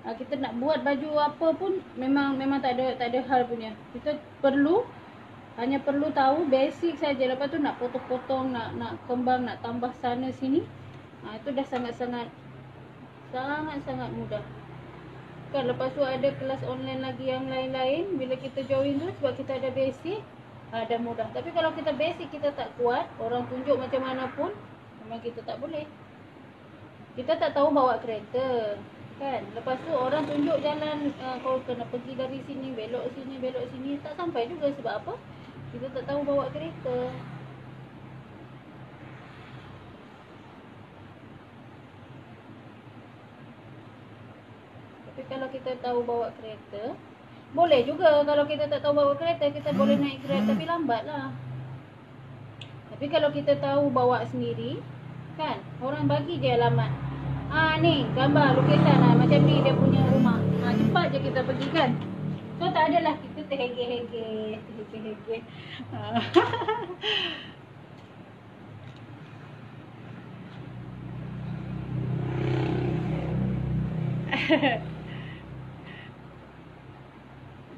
kita nak buat baju apa pun memang tak ada hal punya. Kita hanya perlu tahu basic saja. Lepas tu nak potong-potong, nak kembang, nak tambah sana sini. Itu dah sangat-sangat mudah. Kan lepas tu ada kelas online lagi yang lain-lain. Bila kita join tu sebab kita ada basic, dah mudah. Tapi kalau kita basic kita tak kuat, orang tunjuk macam mana pun, Memang kita tak boleh. Kita tak tahu bawa kereta kan. Lepas tu orang tunjuk jalan, kau kena pergi dari sini, belok sini, tak sampai juga. Sebab apa? Kita tak tahu bawa kereta. Tapi kalau kita tahu bawa kereta, boleh juga. Kalau kita tak tahu bawa kereta, kita boleh naik Grab tapi lambat lah. Tapi kalau kita tahu bawa sendiri, kan, orang bagi je alamat. Ni gambar lukisan lah, macam ni dia punya rumah. Cepat je kita pergi kan. So tak adalah kita terhege-hege.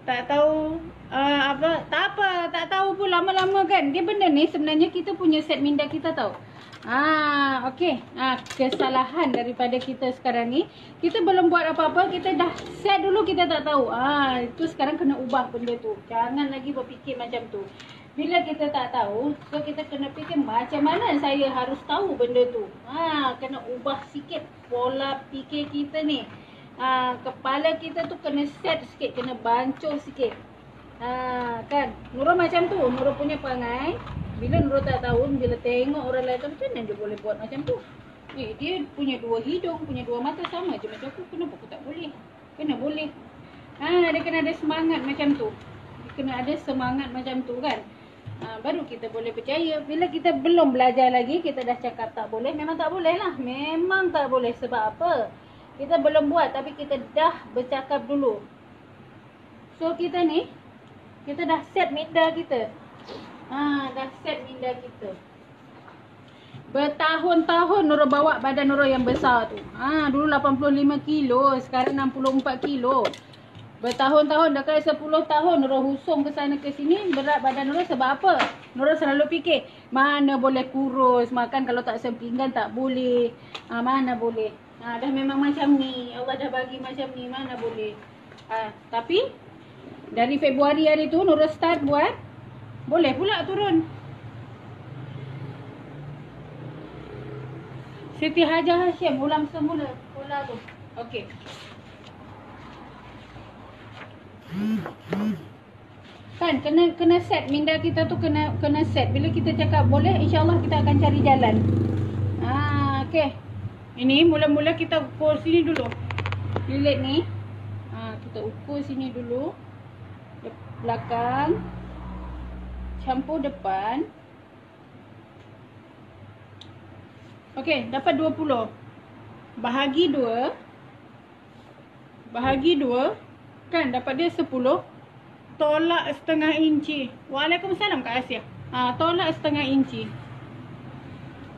Tak tahu tak tahu pun lama-lama kan. Dia benda ni sebenarnya kita punya set minda kita tahu. Okey. Kesalahan daripada kita sekarang ni, kita belum buat apa-apa, kita dah set dulu, kita tak tahu. Itu sekarang kena ubah benda tu. Jangan lagi berfikir macam tu. Bila kita tak tahu, so kita kena fikir macam mana saya harus tahu benda tu. Kena ubah sikit pola fikir kita ni. Kepala kita tu kena set sikit, kena bancur sikit. Kan, Nurul macam tu, Nurul punya perangai. Bila Nurul tak tahu, bila tengok orang lain tu, macam mana dia boleh buat macam tu? Dia punya 2 hidung, punya 2 mata, sama je macam aku. Kenapa aku tak boleh? Kena boleh. Dia kena ada semangat macam tu. Dia kena ada semangat macam tu kan. Baru kita boleh percaya. Bila kita belum belajar lagi, kita dah cakap tak boleh, memang tak boleh lah. Memang tak boleh. Sebab apa? Kita belum buat tapi kita dah bercakap dulu. So kita ni, kita dah set minda kita. Dah set minda kita. Bertahun-tahun Nurul bawa badan Nurul yang besar tu. Dulu 85 kilo, sekarang 64 kilo. Bertahun-tahun, dekat 10 tahun Nurul husung ke sana ke sini. Berat badan Nurul sebab apa? Nurul selalu fikir, mana boleh kurus, makan kalau tak sempinggan tak boleh. Mana boleh. Dah memang macam ni, Allah dah bagi macam ni, mana boleh. Tapi dari Februari hari tu Nurul start buat, boleh pula turun. Siti Hajar Hashim ulang semula pola tu. Okey. Kan kena set minda kita tu, kena set. Bila kita cakap boleh, insya-Allah kita akan cari jalan. Okey. Ini mula-mula kita ukur sini dulu. Lilit ni. Kita ukur sini dulu. Belakang. Campur depan. Okey, dapat 20. Bahagi 2. Kan dapat dia 10. Tolak setengah inci. Waalaikumsalam Kak Asia. Tolak setengah inci.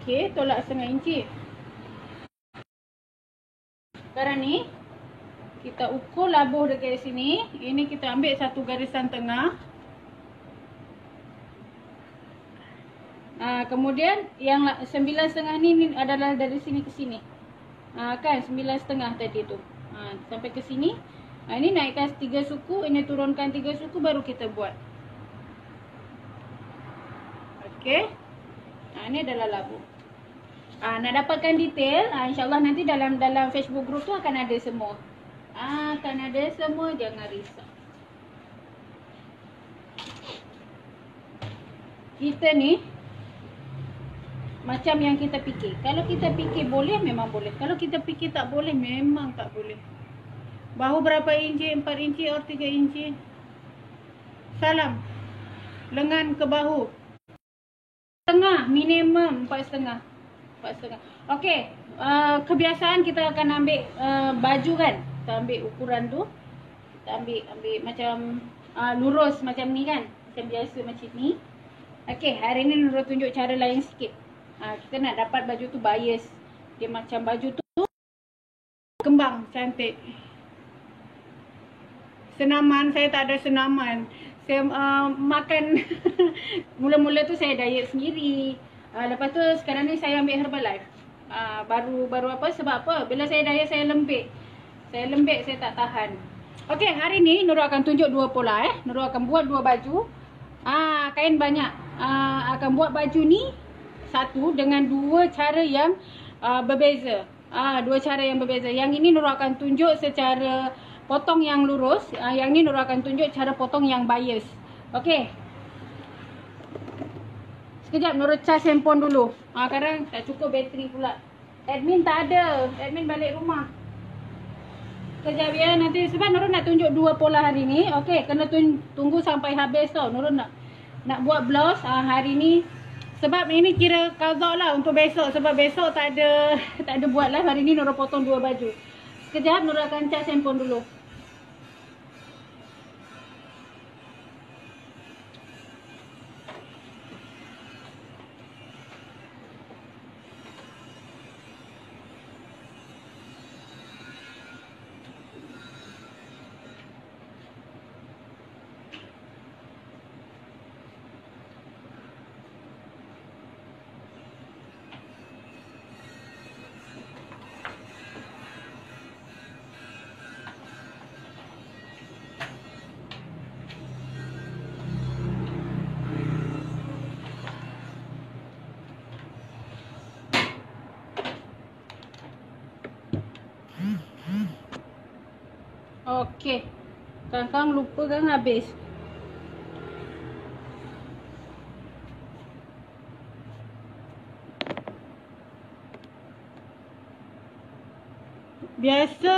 Okey, tolak setengah inci. Sekarang ni kita ukur labuh dekat sini. Ini kita ambil satu garisan tengah. Kemudian yang 9,5 ni adalah dari sini ke sini. Kan 9,5 tadi tu. Sampai ke sini. Ini naikkan 3 suku, ini turunkan 3 suku, baru kita buat. Okey. Ini adalah labuh. Nak dapatkan detail, insyaAllah nanti dalam Facebook group tu akan ada semua. Akan ada semua, jangan risau. Kita ni macam yang kita fikir. Kalau kita fikir boleh, memang boleh. Kalau kita fikir tak boleh, memang tak boleh. Bahu berapa inci? 4 inci atau 3 inci? Salam. Lengan ke bahu. Tengah, minimum 4,5. Okey, kebiasaan kita akan ambil baju kan. Kita ambil ukuran tu. Kita ambil macam lurus macam ni kan. Macam biasa macam ni. Okey, hari ni Nurul tunjuk cara lain sikit. Kita nak dapat baju tu bias. Dia macam baju tu kembang cantik. Senaman, saya tak ada senaman. Saya makan mula-mula tu saya diet sendiri. Lepas tu sekarang ni saya ambil Herbalife. Baru apa? Sebab apa? Bila saya diet saya lembik. Saya tak tahan. Okey, hari ni Nurul akan tunjuk 2 pola Nurul akan buat 2 baju. Kain banyak. Akan buat baju ni satu dengan dua cara yang berbeza. Dua cara yang berbeza. Yang ini Nurul akan tunjuk secara potong yang lurus. Yang ni Nurul akan tunjuk cara potong yang bias. Okey. Sekejap Nurul cas handphone dulu. Sekarang tak cukup bateri pula. Admin tak ada. Admin balik rumah. Sekejap ya. Nanti sebab Nurul nak tunjuk dua pola hari ni. Okey, kena tunggu sampai habis tau. Nurul nak buat blouse hari ni. Sebab ini kira qada lah untuk besok. Sebab besok tak ada buat live. Hari ni Nurul potong dua baju. Sekejap Nurul akan cas handphone dulu. Okey. Kadang-kadang lupa kan habis. Biasa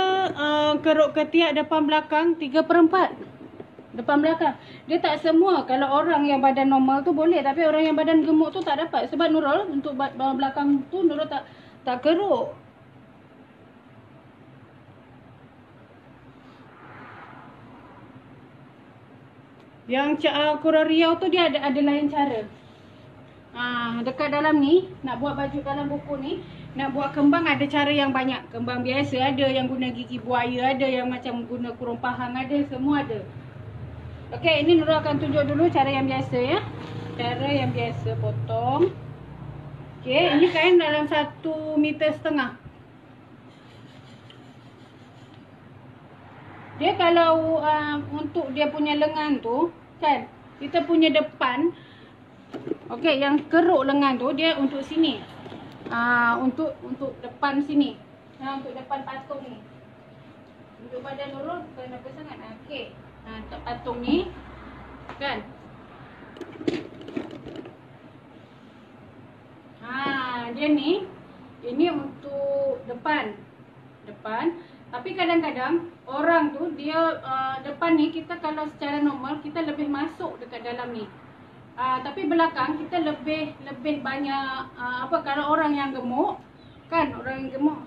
keruk ketiak depan belakang 3/4. Depan belakang. Dia tak semua. Kalau orang yang badan normal tu boleh. Tapi orang yang badan gemuk tu tak dapat. Sebab Nurul untuk belakang tu Nurul tak keruk. Yang kurang riau tu dia ada lain cara. Dekat dalam ni, nak buat baju dalam buku ni, nak buat kembang ada cara yang banyak. Kembang biasa ada, yang guna gigi buaya ada, yang macam guna kurung pahang ada, semua ada. Okey, ini Nurul akan tunjuk dulu cara yang biasa ya. Cara yang biasa potong. Okey, ini kain dalam 1,5 meter. Dia kalau untuk dia punya lengan tu kan, kita punya depan. Okey, yang keruk lengan tu dia untuk sini. Untuk depan sini. Untuk depan patung ni. Untuk badan Nurul bukan apa sangat. Okey. Untuk patung ni kan. Dia ni ini untuk depan. Tapi kadang-kadang orang tu dia depan ni kita kalau secara normal kita lebih masuk dekat dalam ni. Tapi belakang kita lebih banyak kalau orang yang gemuk kan, orang yang gemuk.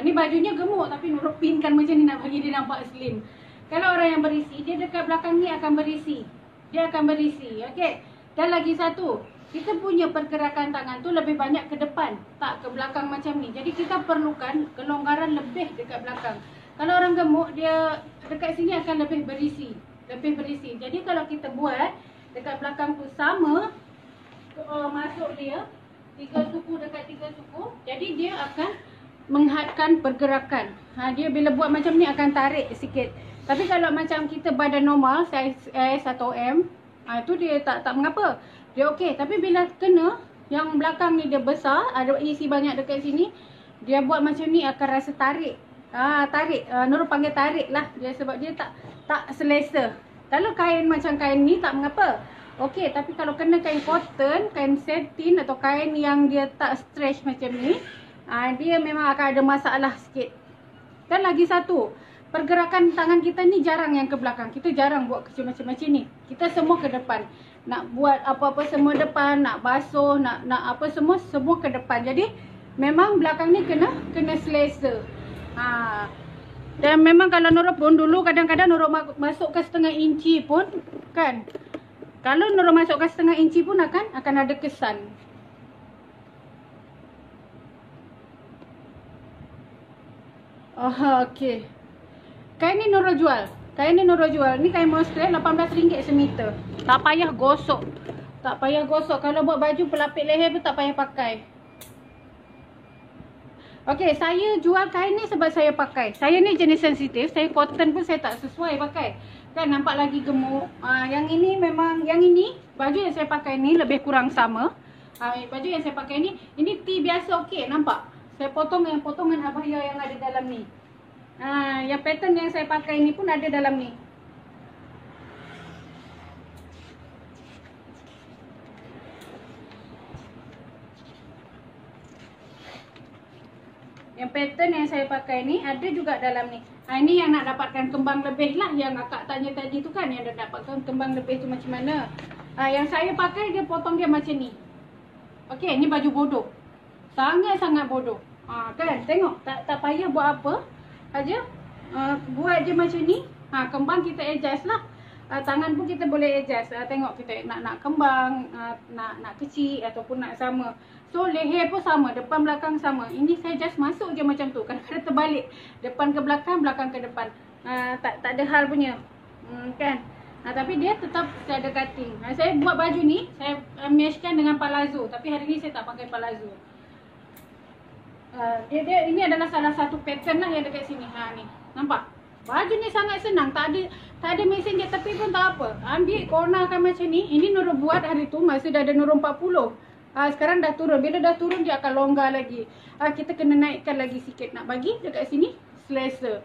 Ni bajunya gemuk tapi Nurul pinkan macam ni nak bagi dia nampak slim. Kalau orang yang berisi, dia dekat belakang ni akan berisi. Dia akan berisi. Okey. Dan lagi satu, kita punya pergerakan tangan tu lebih banyak ke depan, tak ke belakang macam ni. Jadi kita perlukan kelonggaran lebih dekat belakang. Kalau orang gemuk, dia dekat sini akan lebih berisi. Jadi kalau kita buat dekat belakang tu sama, masuk dia 3 suku dekat 3 suku, jadi dia akan menghadkan pergerakan. Dia bila buat macam ni akan tarik sikit. Tapi kalau macam kita badan normal, saiz S atau M, tu dia tak mengapa. Dia okey, tapi bila kena yang belakang ni dia besar, ada isi banyak dekat sini, dia buat macam ni akan rasa tarik. Tarik. Nurul panggil tarik lah dia, sebab dia tak selesa. Kalau kain macam kain ni tak mengapa. Okey, tapi kalau kena kain cotton, kain satin atau kain yang dia tak stretch macam ni, dia memang akan ada masalah sikit. Dan lagi satu, pergerakan tangan kita ni jarang yang ke belakang. Kita jarang buat kecil macam ni. Kita semua ke depan. Nak buat apa-apa semua depan, nak basuh, nak apa semua ke depan. Jadi memang belakang ni kena selesa. Dan memang kalau Nurul pun dulu kadang-kadang Nurul masukkan 1/2 inci pun kan. Kalau Nurul masukkan 1/2 inci pun akan ada kesan. Okey. Kain ni Nurul jual. Ni kain monster RM18 semeter. Tak payah gosok. Kalau buat baju pelapik leher pun tak payah pakai. Okey, saya jual kain ni sebab saya pakai. Saya ni jenis sensitif. Saya cotton pun saya tak sesuai pakai. Kan nampak lagi gemuk. Yang ini baju yang saya pakai ni lebih kurang sama. Baju yang saya pakai ini tee biasa, okey, nampak? Saya potong yang potongan abaya yang ada dalam ni. Yang pattern yang saya pakai ni pun ada dalam ni. Yang pattern yang saya pakai ni ada juga dalam ni. Ini yang nak dapatkan kembang lebih lah, yang akak tanya tadi tu kan, yang dah dapatkan kembang lebih tu macam mana. Yang saya pakai dia potong dia macam ni. Okey, ni baju bodoh. Sangat-sangat bodoh. Kan, tengok, tak payah buat apa aja. Buat je macam ni. Kembang kita adjust lah. Tangan pun kita boleh adjust. Tengok kita nak kembang, nak kecil ataupun nak sama. So leher pun sama, depan belakang sama. Ini saya just masuk je macam tu. Kadang-kadang terbalik, depan ke belakang, belakang ke depan. Tak ada hal punya. Kan? Tapi dia tetap ada cutting. Saya buat baju ni, saya meshkan dengan palazzo. Tapi hari ni saya tak pakai palazzo. Ini adalah salah satu pattern lah yang dekat sini. Ni, nampak? Baju ni sangat senang. Tak ada mesin kat tepi pun tak apa. Ambil, cornerkan macam ni. Ini Nurul buat hari tu masa dah ada Nurul 40. Sekarang dah turun. Bila dah turun dia akan longgar lagi. Kita kena naikkan lagi sikit. Nak bagi dekat sini selesa.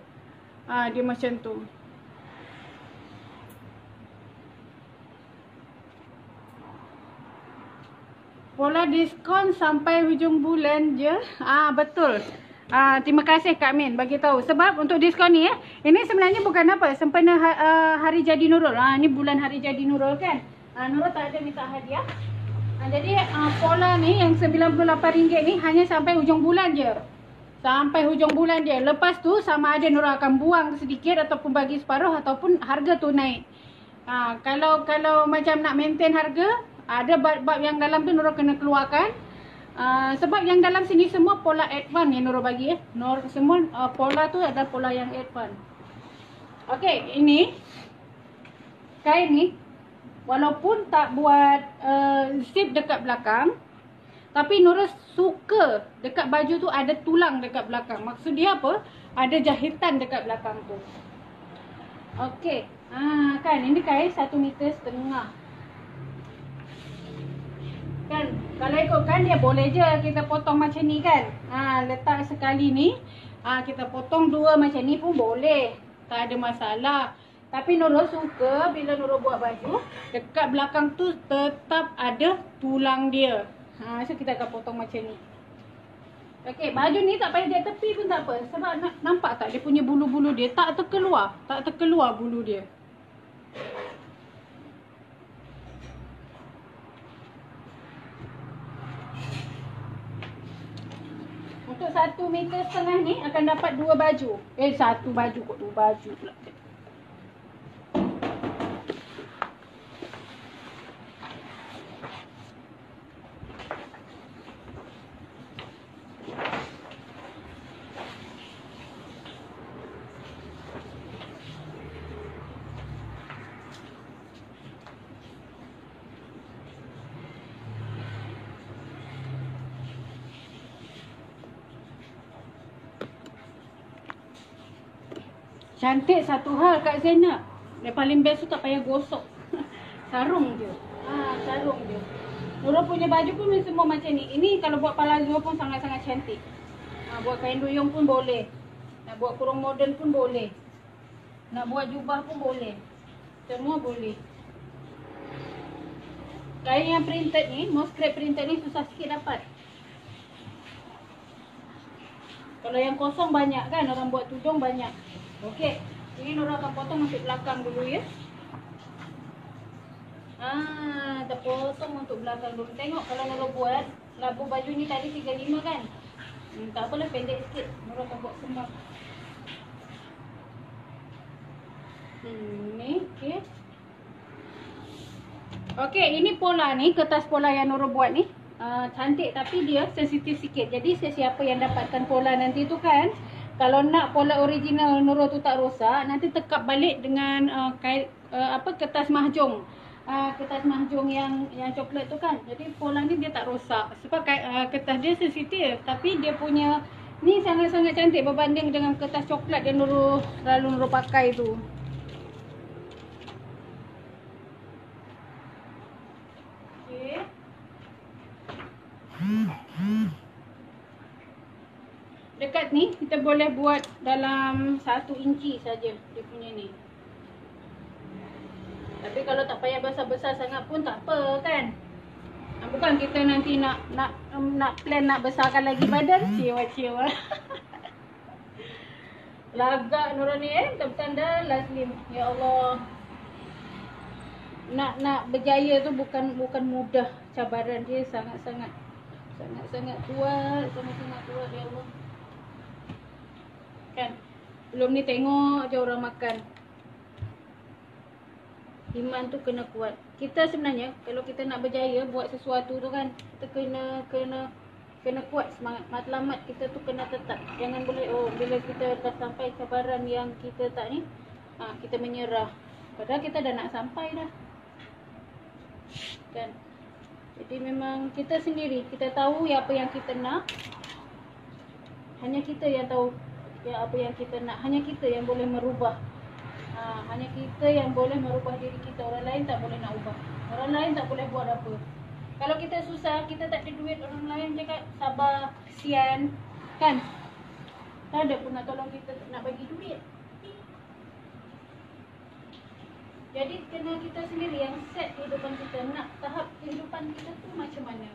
Dia macam tu. Pola diskon sampai hujung bulan je. Betul. Terima kasih Kak Min bagi tahu. Sebab untuk diskon ni ini sebenarnya bukan apa, sempena hari jadi Nurul. Ni bulan hari jadi Nurul kan. Nurul tak ada minta hadiah. Jadi pola ni yang RM98 ni hanya sampai hujung bulan je. Sampai hujung bulan je. Lepas tu sama ada Nurul akan buang sedikit ataupun bagi separuh ataupun harga tu naik. Kalau macam nak maintain harga, ada bab yang dalam tu Nurul kena keluarkan. Sebab yang dalam sini semua pola advance yang Nurul bagi semua pola tu adalah pola yang advance. Okey, ini kain ni walaupun tak buat zip dekat belakang, tapi Nurul suka dekat baju tu ada tulang dekat belakang. Maksud dia apa? Ada jahitan dekat belakang tu. Okey. Kan ini kain 1,5 meter. Kan kalau ikutkan dia boleh je kita potong macam ni kan. Letak sekali ni, kita potong dua macam ni pun boleh. Tak ada masalah. Tapi Nurul suka bila Nurul buat baju, dekat belakang tu tetap ada tulang dia. So kita akan potong macam ni. Okey, baju ni tak payah dia tepi pun tak apa. Sebab nampak tak dia punya bulu-bulu dia tak terkeluar. Tak terkeluar bulu dia. Untuk 1,5 meter ni akan dapat 2 baju. Satu baju kok, 2 baju pula. Cantik satu hal Kak Zainab. Yang paling best tu tak payah gosok. Sarung je. Sarung je. Nurul punya baju pun semua macam ni. Ini kalau buat palazzo pun sangat-sangat cantik. Buat kain duyung pun boleh. Nak buat kurung moden pun boleh. Nak buat jubah pun boleh. Semua boleh. Kain yang printed ni, Moscrap printed ni susah sikit dapat. Kalau yang kosong banyak kan, orang buat tudung banyak. Okey, ini Nurul akan potong untuk belakang dulu ya. Kita potong untuk belakang dulu. Tengok kalau Nurul buat labu baju ni tadi 35 kan. Tak apalah, pendek sikit. Nurul akan buat kembang. Ni, okey. Okey, ini pola ni, kertas pola yang Nurul buat ni. Cantik tapi dia sensitif sikit. Jadi sesiapa yang dapatkan pola nanti tu kan, kalau nak pola original Nurul tu tak rosak, nanti tekap balik dengan kertas mahjong. Kertas mahjong yang coklat tu kan. Jadi pola ni dia tak rosak. Sebab kertas dia sensitif, tapi dia punya ni sangat-sangat cantik berbanding dengan kertas coklat yang selalu Nurul pakai tu. Okey. Dekat ni kita boleh buat dalam 1 inci saja dia punya ni. Tapi kalau tak payah besar-besar sangat pun tak apa kan. Bukan kita nanti nak plan nak besarkan lagi badan. Ciwa-ciwa. Lagak Nura ni tak bertanda Lazlim. Ya Allah. Nak berjaya tu bukan mudah. Cabaran dia sangat-sangat kuat, sangat-sangat kuat ya Allah. Kan? Belum ni tengok je orang makan. Iman tu kena kuat. Kita sebenarnya kalau kita nak berjaya buat sesuatu tu kan, kita kena kuat semangat. Matlamat kita tu kena tetap. Jangan boleh bila kita dah sampai cabaran yang kita tak ni, kita menyerah. Padahal kita dah nak sampai dah. Kan? Jadi memang kita sendiri, kita tahu apa yang kita nak. Hanya kita yang tahu apa yang kita nak. Hanya kita yang boleh merubah. Hanya kita yang boleh merubah diri kita. Orang lain tak boleh nak ubah. Orang lain tak boleh buat apa. Kalau kita susah, kita tak ada duit, orang lain cakap sabar, kesian. Kan? Tak ada pun nak tolong kita, nak bagi duit. Jadi kena kita sendiri yang set kehidupan kita. Nak tahap kehidupan kita tu macam mana.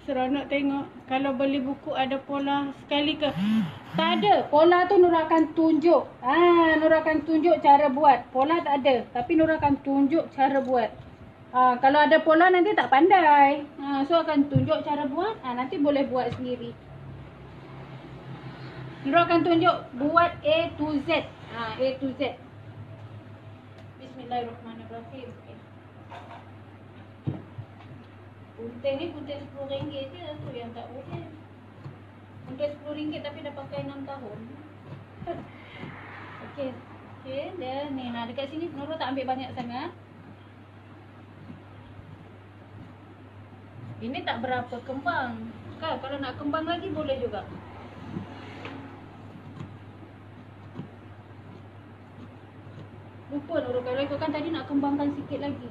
Seronok tengok. Kalau beli buku ada pola sekali ke? Tak ada. Pola tu Nura akan tunjuk. Nura akan tunjuk cara buat. Pola tak ada. Tapi Nura akan tunjuk cara buat. Kalau ada pola nanti tak pandai. So akan tunjuk cara buat. Nanti boleh buat sendiri. Nura akan tunjuk buat A to Z. A to Z. Bismillahirrahmanirrahim. Gunting ni gunting RM10 je tu yang tak boleh. Gunting RM10 tapi dah pakai 6 tahun. Okey. Dah ni. Dekat sini Nurul tak ambil banyak sangat. Ini tak berapa kembang. Kan kalau nak kembang lagi boleh juga. Lupa Nurul, kalau ikutkan tadi nak kembangkan sikit lagi.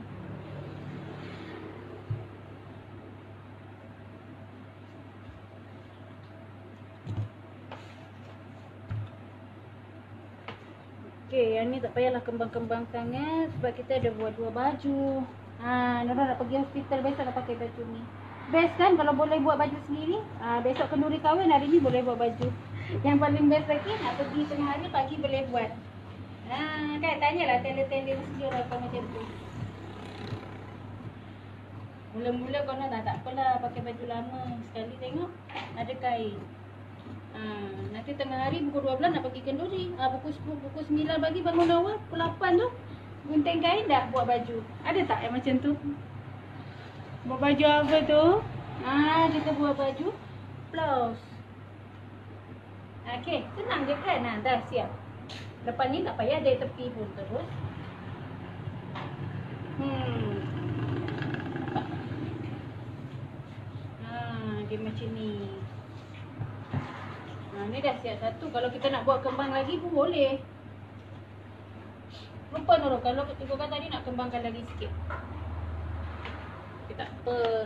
Okey, yang ni tak payahlah kembang-kembang sangat sebab kita ada buat 2 baju. Nora nak pergi hospital besok nak pakai baju ni. Best kan kalau boleh buat baju sendiri. Besok kenduri kahwin, hari ni boleh buat baju. Yang paling best lagi nak pergi tengah hari, pagi boleh buat. Kan tanyalah tender-tender mesti orang akan macam tu. Mula-mula kau nak tak apalah pakai baju lama. Sekali tengok ada kain. Nanti tengah hari pukul 12 nak pergi kenduri. Pukul 10, pukul 9 pagi bangun awal, pukul 8 tu gunting kain dah buat baju. Ada tak yang macam tu? Buat baju apa tu? Kita buat baju blouse. Okey, senang je kan? Dah siap. Lepas ni tak payah dari tepi pun terus. Dia macam ni. Ni dah siap satu. Kalau kita nak buat kembang lagi pun boleh. Lupa Nurul, kalau ikutkan tadi nak kembangkan lagi sikit. Okay, tak apa.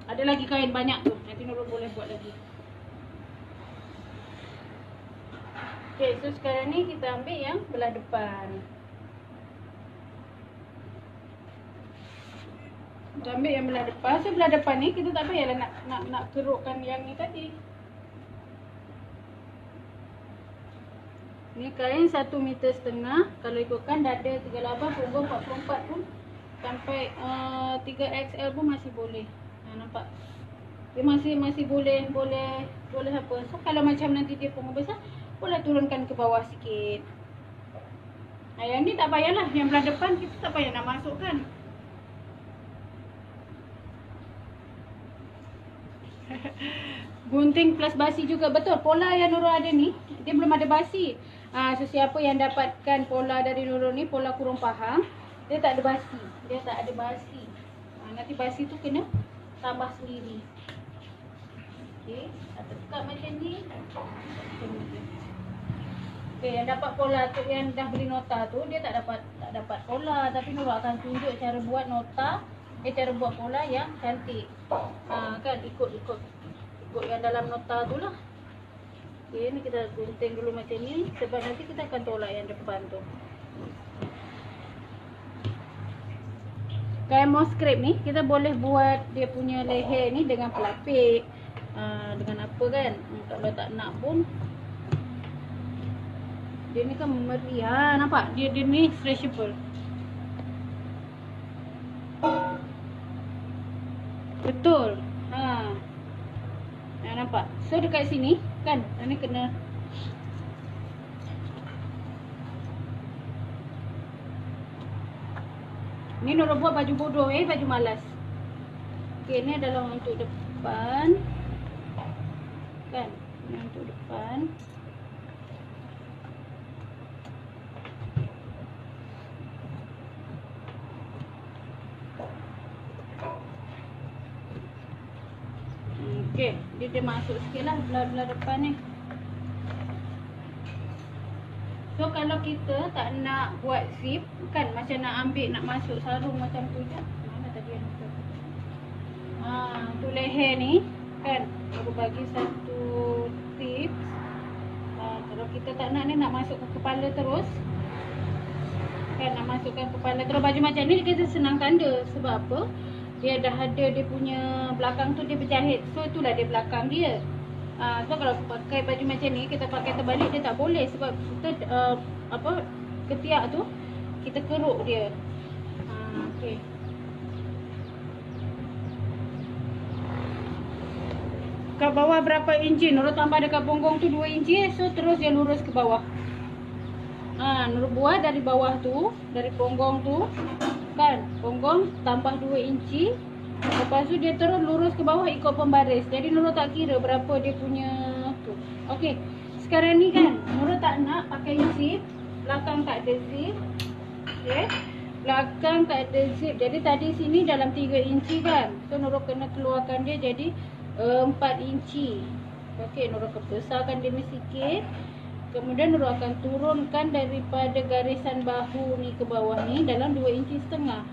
Ada lagi kain banyak tu. Nanti Nurul boleh buat lagi. Okay, so sekarang ni kita ambil yang belah depan. Kita ambil yang belah depan. So belah depan ni kita tak payahlah nak kerukkan yang ni tadi. Ni kain 1,5 meter. Kalau ikutkan dada 38, punggung 44 pun sampai 3XL pun masih boleh. Nampak? Dia masih boleh apa. So kalau macam nanti dia punggung besar, boleh turunkan ke bawah sikit. Yang ni tak payahlah. Yang belah depan kita tak payah nak masukkan. Gunting plus basi juga. Betul, pola yang Nurul ada ni, dia belum ada basi. So siapa yang dapatkan pola dari Nurul ni, pola kurung faham, dia tak ada basi. Dia tak ada basi. Nanti basi tu kena tambah sendiri. Okey, tekak macam ni. Okey, yang dapat pola tu, yang dah beli nota tu, dia tak dapat pola, tapi Nurul akan tunjuk cara buat nota, cara buat pola yang cantik. Kan ikut yang dalam nota tu lah. Okey, ni kita gunting dulu macam ni sebab nanti kita akan tolak yang depan tu. Kalau mau script ni, kita boleh buat dia punya leher ni dengan pelapik, dengan apa kan. Kalau tak nak pun, dia ni kan meri. Nampak? Dia ni stretchable. Betul. Nampak? So dekat sini kan, ni kena ni Nurul buat baju bodoh, baju malas. Okey, ni adalah untuk depan. Kan? Ni untuk depan. Okey, dia masuk sikit lah belah depan ni. So kalau kita tak nak buat zip kan, macam nak ambil, nak masuk sarung macam tu je. Mana tadi yang tu? Untuk leher ni kan, aku bagi satu tips. Kalau kita tak nak ni, nak masuk ke kepala terus kan, nak masukkan kepala terus, baju macam ni kita senang tanda. Sebab apa? Dia dah ada dia punya belakang tu, dia berjahit. So itulah dia belakang dia. Sebab kalau pakai baju macam ni, kita pakai terbalik, dia tak boleh. Sebab kita ketiak tu kita keruk dia. Okey. Kat bawah berapa inci? Nurul tambah dekat punggung tu 2 inci. So terus dia lurus ke bawah. Nurul buat dari bawah tu, dari punggung tu kan, punggung tambah 2 inci. Lepas tu dia terus lurus ke bawah ikut pembaris. Jadi Nurul tak kira berapa dia punya tu. Okey. Sekarang ni kan Nurul tak nak pakai zip. Belakang tak ada zip. Okey. Belakang tak ada zip. Jadi tadi sini dalam 3 inci kan. So Nurul kena keluarkan dia jadi 4 inci. Okey, Nurul besarkan dia ni sikit. Kemudian Nurul akan turunkan daripada garisan bahu ni ke bawah ni dalam 2 inci setengah.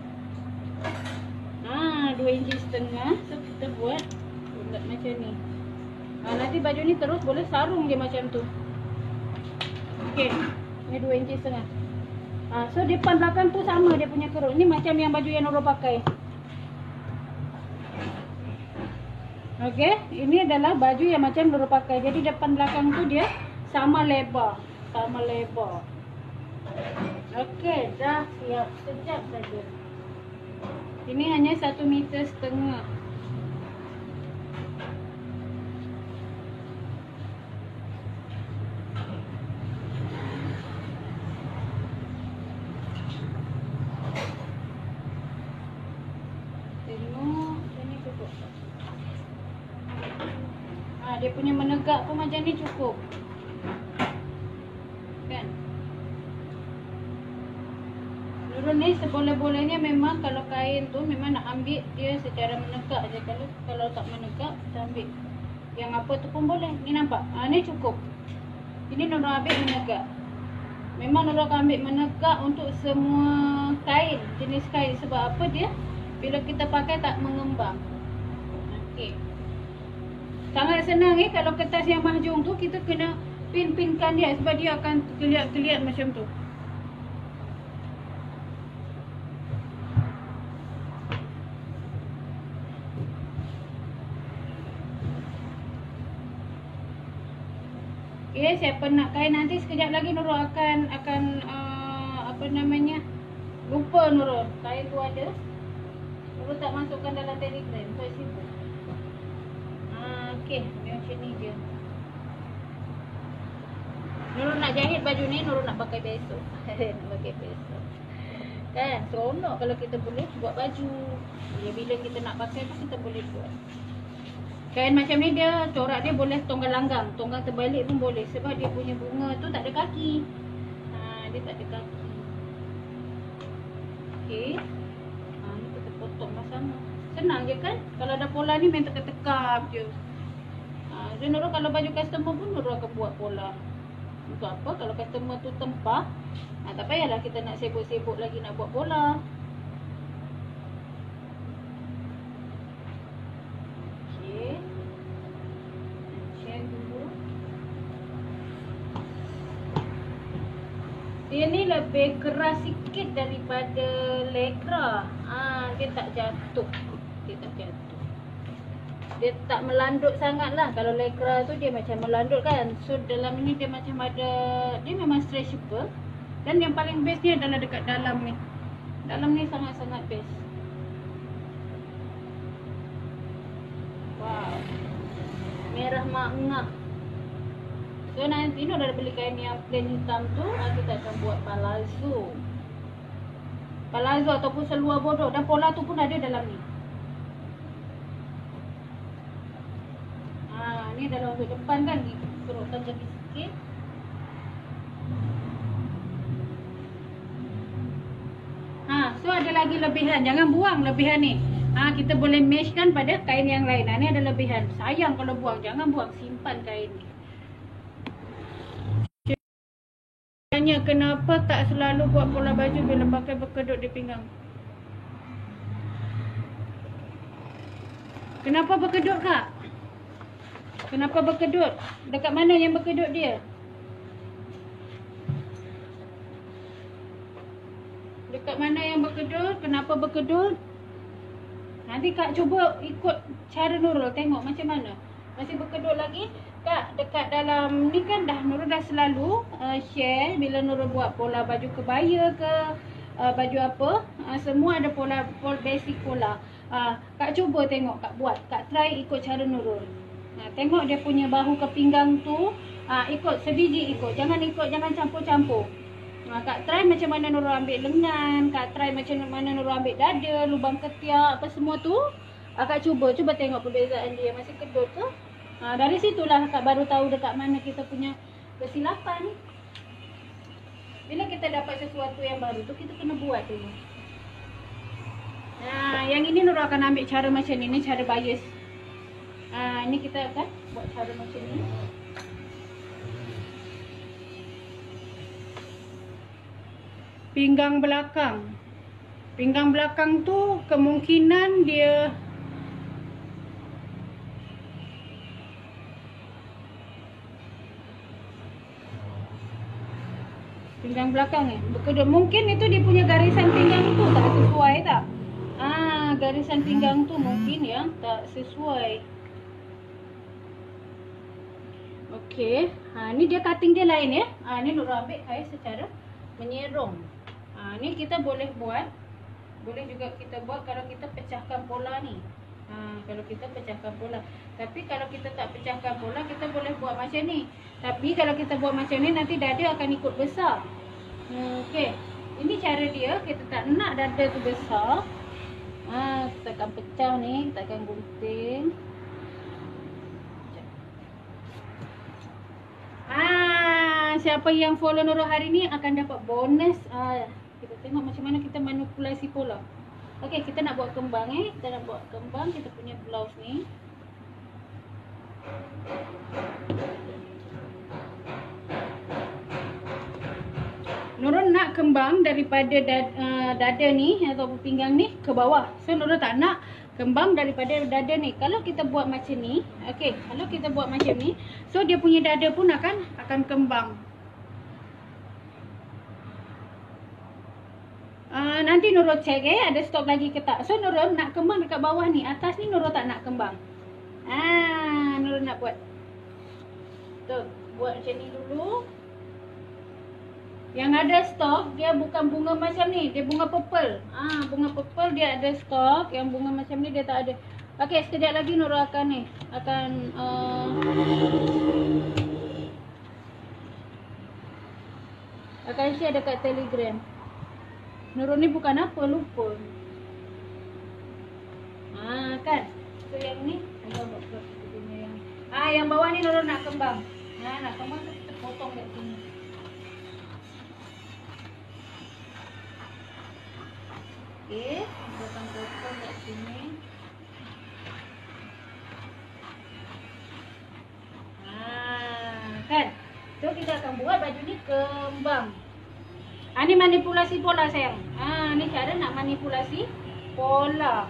2 inci setengah. So kita buat bulat macam ni. Nanti baju ni terus boleh sarung dia macam tu. Okey, ni 2 inci setengah. So depan belakang tu sama dia punya keruk. Ni macam yang baju yang Nurul pakai. Okey, ini adalah baju yang macam Nurul pakai. Jadi depan belakang tu dia sama lebar. Okey, dah siap. Sekejap saja. Ini hanya 1,5 meter. Dia punya menegak pun macam ni cukup. Kan? Nurul ni seboleh-bolehnya memang kalau kain tu memang nak ambil dia secara menegak je. Kalau tak menegak, kita ambil yang apa tu pun boleh. Ni nampak? Ni cukup. Ini Nurul ambil menegak. Memang Nurul akan ambil menegak untuk semua kain, jenis kain. Sebab apa dia? Bila kita pakai tak mengembang. Okey. Sangat senang kalau kertas yang mahjong tu kita kena pin-pinkan dia sebab dia akan keliat-keliat macam tu. Okey, siapa nak kain nanti sekejap lagi Nurul akan apa namanya? Lupa Nurul. Kain tu ada. Nurul tak masukkan dalam Telegram. So simple. Okey, macam ni je. Nurul nak jahit baju ni, Nurul nak pakai besok. Nak pakai besok. Kan, seronok kalau kita boleh buat baju. Bila kita nak pakai tu kita boleh buat. Kain macam ni dia, corak dia boleh tonggang langgang. Tonggang terbalik pun boleh. Sebab dia punya bunga tu tak ada kaki. Dia tak ada kaki. Okey. Ni kita potong sama. Senang je kan? Kalau ada pola ni main tekak-tekak je. So Nurul kalau baju customer pun Nurul akan buat pola. Untuk apa? Kalau customer tu tempah, tak payahlah kita nak sibuk-sibuk lagi nak buat pola. Okey. Check dulu. Dia ni lebih keras sikit daripada Lycra. Dia tak jatuh. Dia tak melandut sangat lah. Kalau Lycra tu dia macam melandut kan. So dalam ni dia macam ada, dia memang stretchable. Dan yang paling best ni adalah dekat dalam ni. Dalam ni sangat-sangat best. Wow. Merah mangga. So nanti Nur dah beli kain yang plain hitam tu, kita akan buat palazzo. Palazzo ataupun seluar bodoh. Dan pola tu pun ada dalam ni. Ni dalam untuk depan kan, kerutkan kaki sikit. So ada lagi lebihan. Jangan buang lebihan ni. Kita boleh matchkan pada kain yang lain. Ni ada lebihan. Sayang kalau buang. Jangan buang. Simpan kain ni. Tanya kenapa tak selalu buat pola baju bila pakai berkedut di pinggang? Kenapa berkedut, Kak? Kenapa berkedut? Dekat mana yang berkedut dia? Dekat mana yang berkedut? Kenapa berkedut? Nanti Kak cuba ikut cara Nurul. Tengok macam mana. Masih berkedut lagi? Kak, dekat dalam ni kan Nurul dah selalu share bila Nurul buat pola baju kebaya ke baju apa. Semua ada pola basic pola. Kak cuba tengok Kak buat. Kak try ikut cara Nurul. Tengok dia punya bahu ke pinggang tu. Ikut sebiji ikut. Jangan campur-campur. Kak try macam mana Nurul ambil lengan. Kak try macam mana Nurul ambil dada, lubang ketiak, apa semua tu. Kak cuba tengok perbezaan dia. Masih kedut tu. Dari situlah Kak baru tahu dekat mana kita punya kesilapan. Bila kita dapat sesuatu yang baru tu, kita kena buat dulu. Yang ini Nurul akan ambil cara macam ni. Ni cara bias. Ini kita akan buat cara macam ni. Pinggang belakang. Pinggang belakang tu kemungkinan dia pinggang belakang berkedut. Mungkin itu dia punya garisan pinggang tu tak sesuai tak? Garisan pinggang tu mungkin yang tak sesuai. Okey, ni dia cutting dia lain ya. Ni Nurul ambil kain secara menyerong. Ni kita boleh buat. Boleh juga kita buat kalau kita pecahkan pola ni. Kalau kita pecahkan pola. Tapi kalau kita tak pecahkan pola, kita boleh buat macam ni. Tapi kalau kita buat macam ni, nanti dada akan ikut besar. Okey, ini cara dia. Kita tak nak dada tu besar. Kita akan pecah ni. Kita akan gunting. Siapa yang follow Nurul hari ni akan dapat bonus. Kita tengok macam mana kita manipulasi pola. Okey, kita nak buat kembang Kita nak buat kembang kita punya blouse ni. Nurul nak kembang daripada dada ni atau pinggang ni ke bawah. So Nurul tak nak kembang daripada dada ni. Kalau kita buat macam ni, okey, kalau kita buat macam ni, so dia punya dada pun akan kembang. Nanti Nurul check ada stok lagi ke tak. So Nurul nak kembang dekat bawah ni. Atas ni Nurul tak nak kembang. Nurul nak buat. Tu, buat macam ni dulu. Yang ada stok dia bukan bunga macam ni, dia bunga purple. Bunga purple dia ada stok, yang bunga macam ni dia tak ada. Okey, sekejap lagi Nurul akan share dekat Telegram. Nurul ni bukan apa, lupa. Kan? So yang ni yang bawah ni Nurul nak kembang. Nak kembang kita potong kat sini. Okey, kita akan potong kat sini. kan. So kita akan buat baju ni kembang. Ni manipulasi pola sayang. Ni cara nak manipulasi pola.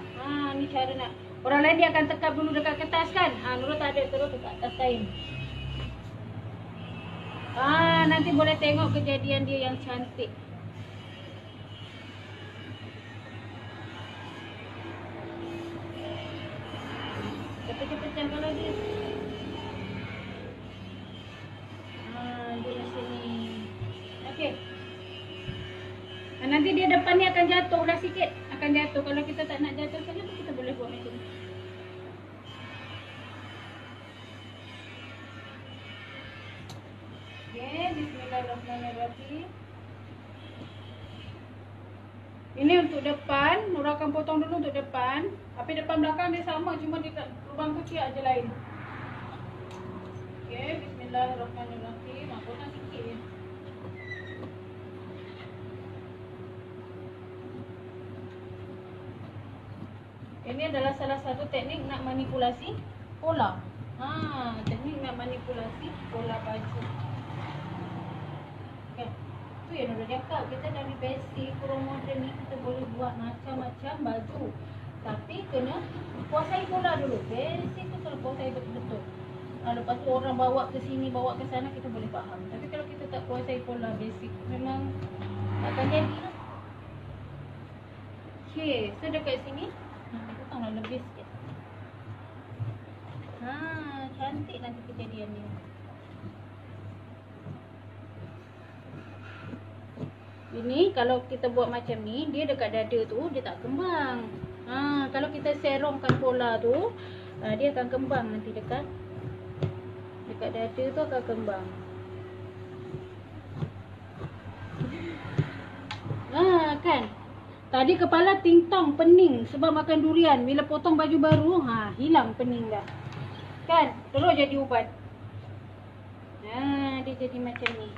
Ni cara nak. Orang lain dia akan tekap dulu dekat kertas kan. Nurul tak ada, terus dekat atas kain. Nanti boleh tengok kejadian dia yang cantik. Pecah-pecahkan lagi. Dia macam ni. Okey. Nanti dia depan ni akan jatuh dah sikit. Akan jatuh. Kalau kita tak nak jatuh sangat, kita boleh buat macam ni. Okey, bismillahirrahmanirrahim. Ini untuk depan, Nurul akan potong dulu untuk depan. Tapi depan belakang dia sama, cuma dia lubang kecil aja lain. Okey, bismillahirrahmanirrahim. Potong sikit je. Ini adalah salah satu teknik nak manipulasi pola. Teknik nak manipulasi pola baju. Okey. Tu yang Nurul cakap, kita dari basic kurang moden ni kita boleh buat macam-macam baju. Tapi kena kuasai pola dulu. Basic tu kalau kuasai betul-betul. Lepas tu orang bawa ke sini, bawa ke sana, kita boleh faham. Tapi kalau kita tak kuasai pola basic, memang takkan jadi lah. Okey, so dekat sini potonglah lebih sikit. Cantik nanti kejadian dia. Ini kalau kita buat macam ni, dia dekat dada tu dia tak kembang. Kalau kita serongkan pola tu, dia akan kembang nanti dekat dada tu akan kembang. Kan? Tadi kepala ting-tong, pening sebab makan durian. Bila potong baju baru, hilang pening dah. Kan? Terus jadi ubat. Dia jadi macam ni.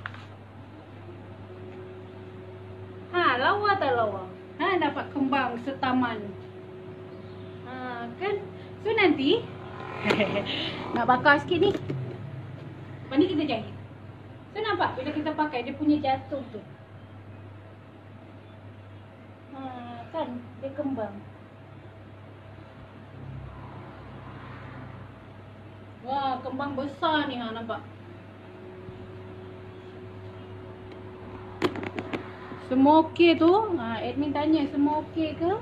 Lawa tak lawa? Dapat kembang setaman. Kan? So nanti nak bakar sikit ni. Lepas ni kita jahit. So nampak bila kita pakai dia punya jatuh tu. Kan? Dia kembang. Wah, kembang besar ni nampak. Semua okey tu? Admin tanya semua okey ke?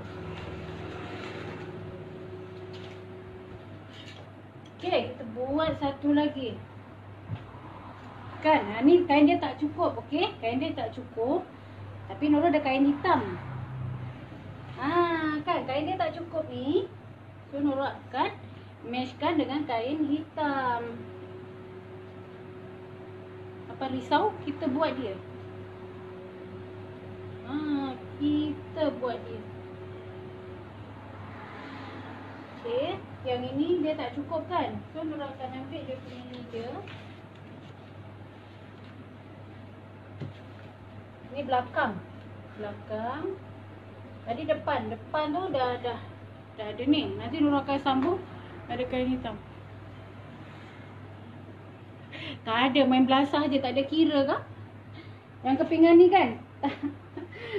Okey, kita buat satu lagi. Kan, ni kain dia tak cukup, okey? Kain dia tak cukup. Tapi Nurul ada kain hitam. Kan, kain dia tak cukup ni. So Nurul akan meshkan dengan kain hitam. Apa risau? Kita buat dia. Kita buat dia. Okey, yang ini dia tak cukup kan? So Nurul akan ambil dia punya ni je. Ni belakang. Tadi depan tu dah ada ni. Nanti Nurul akan sambung ada kain hitam. Tak ada, main belasah je, tak ada kira ke? Yang kepingan ni kan?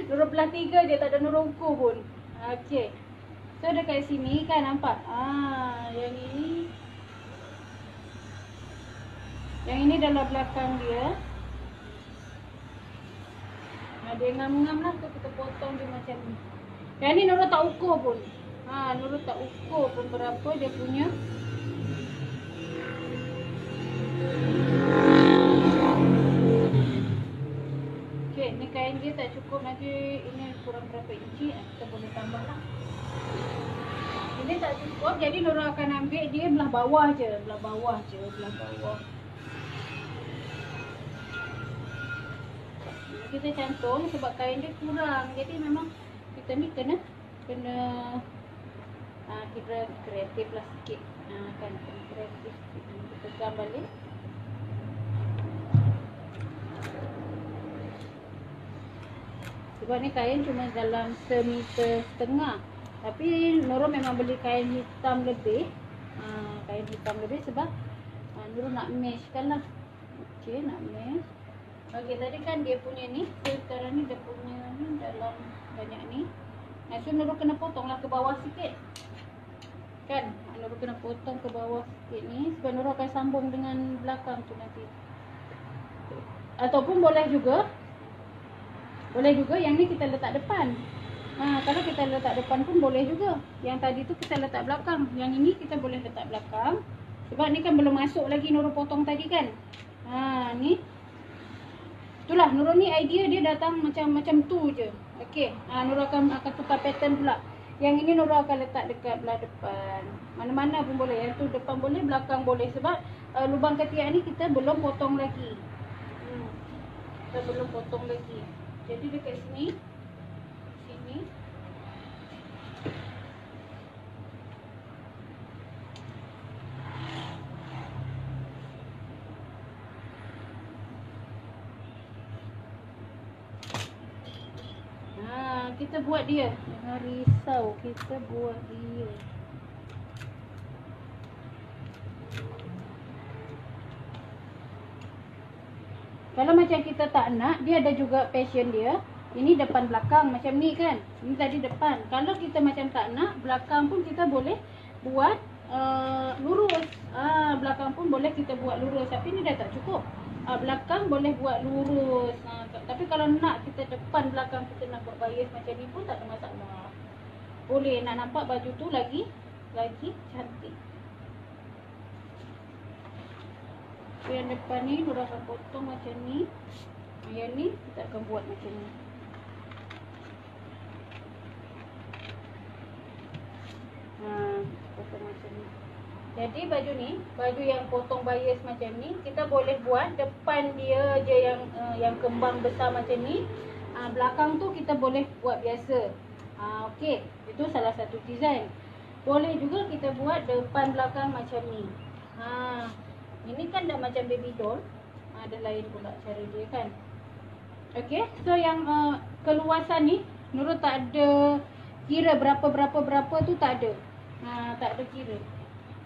Nurul belah 3 je, tak ada Nurul ukur pun. Okey. So dekat sini kan nampak? Yang ini dalam belakang dia. Dia ngam-ngam lah, so kita potong dia macam ni. Yang ni Nurul tak ukur pun. Nurul tak ukur pun berapa dia punya. Okey, ni kain dia tak cukup, nanti ini kurang berapa inci, kita boleh tambah lah. Ini tak cukup, jadi Nurul akan ambil dia belah bawah je, belah bawah. Kita cantum sebab kain dia kurang, jadi memang kita ni kena kita kreatif lah sikit. Kan kreatif sikit. Kita pegang balik. Sebab ni kain cuma dalam 1,5 meter. Tapi Nurul memang beli kain hitam lebih. Kain hitam lebih sebab Nurul nak meshkan lah. Okey, nak mesh. Okey, tadi kan dia punya ni, so sekarang ni dia punya ni dalam banyak ni. Nah, so Nurul kena potonglah ke bawah sikit. Kan? Nurul kena potong ke bawah sikit ni sebab Nurul akan sambung dengan belakang tu nanti. Ataupun boleh juga yang ni kita letak depan. Kalau kita letak depan pun boleh juga. Yang tadi tu kita letak belakang. Yang ini kita boleh letak belakang. Sebab ni kan belum masuk lagi Nurul potong tadi kan. Ni. Itulah Nurul ni idea dia datang macam tu je. Okey. Nurul akan tukar pattern pula. Yang ini Nurul akan letak dekat belah depan. Mana-mana pun boleh. Yang tu depan boleh, belakang boleh. Sebab lubang ketiak ni kita belum potong lagi. Kita belum potong lagi. Jadi dekat sini. Kita buat dia. Jangan risau, kita buat dia. Kalau macam kita tak nak, dia ada juga passion dia. Ini depan belakang macam ni kan. Ini tadi depan. Kalau kita macam tak nak, belakang pun kita boleh buat lurus. Belakang pun boleh kita buat lurus. Tapi ni dah tak cukup. Belakang boleh buat lurus. Tapi kalau nak kita depan belakang kita nak buat bias macam ni pun tak ada masalah. Boleh nak nampak baju tu lagi cantik. So, yang depan ni Nurul akan potong macam ni. Yang ni kita akan buat macam ni. Potong macam ni. Jadi baju ni, baju yang potong bias macam ni, kita boleh buat depan dia je yang kembang besar macam ni. Belakang tu kita boleh buat biasa. Okey, itu salah satu design. Boleh juga kita buat depan belakang macam ni. Ini kan dah macam baby doll. Ada lain pula cara dia kan. Okey, so yang keluasan ni Nurul tak ada kira berapa tu tak ada. Tak ada kira.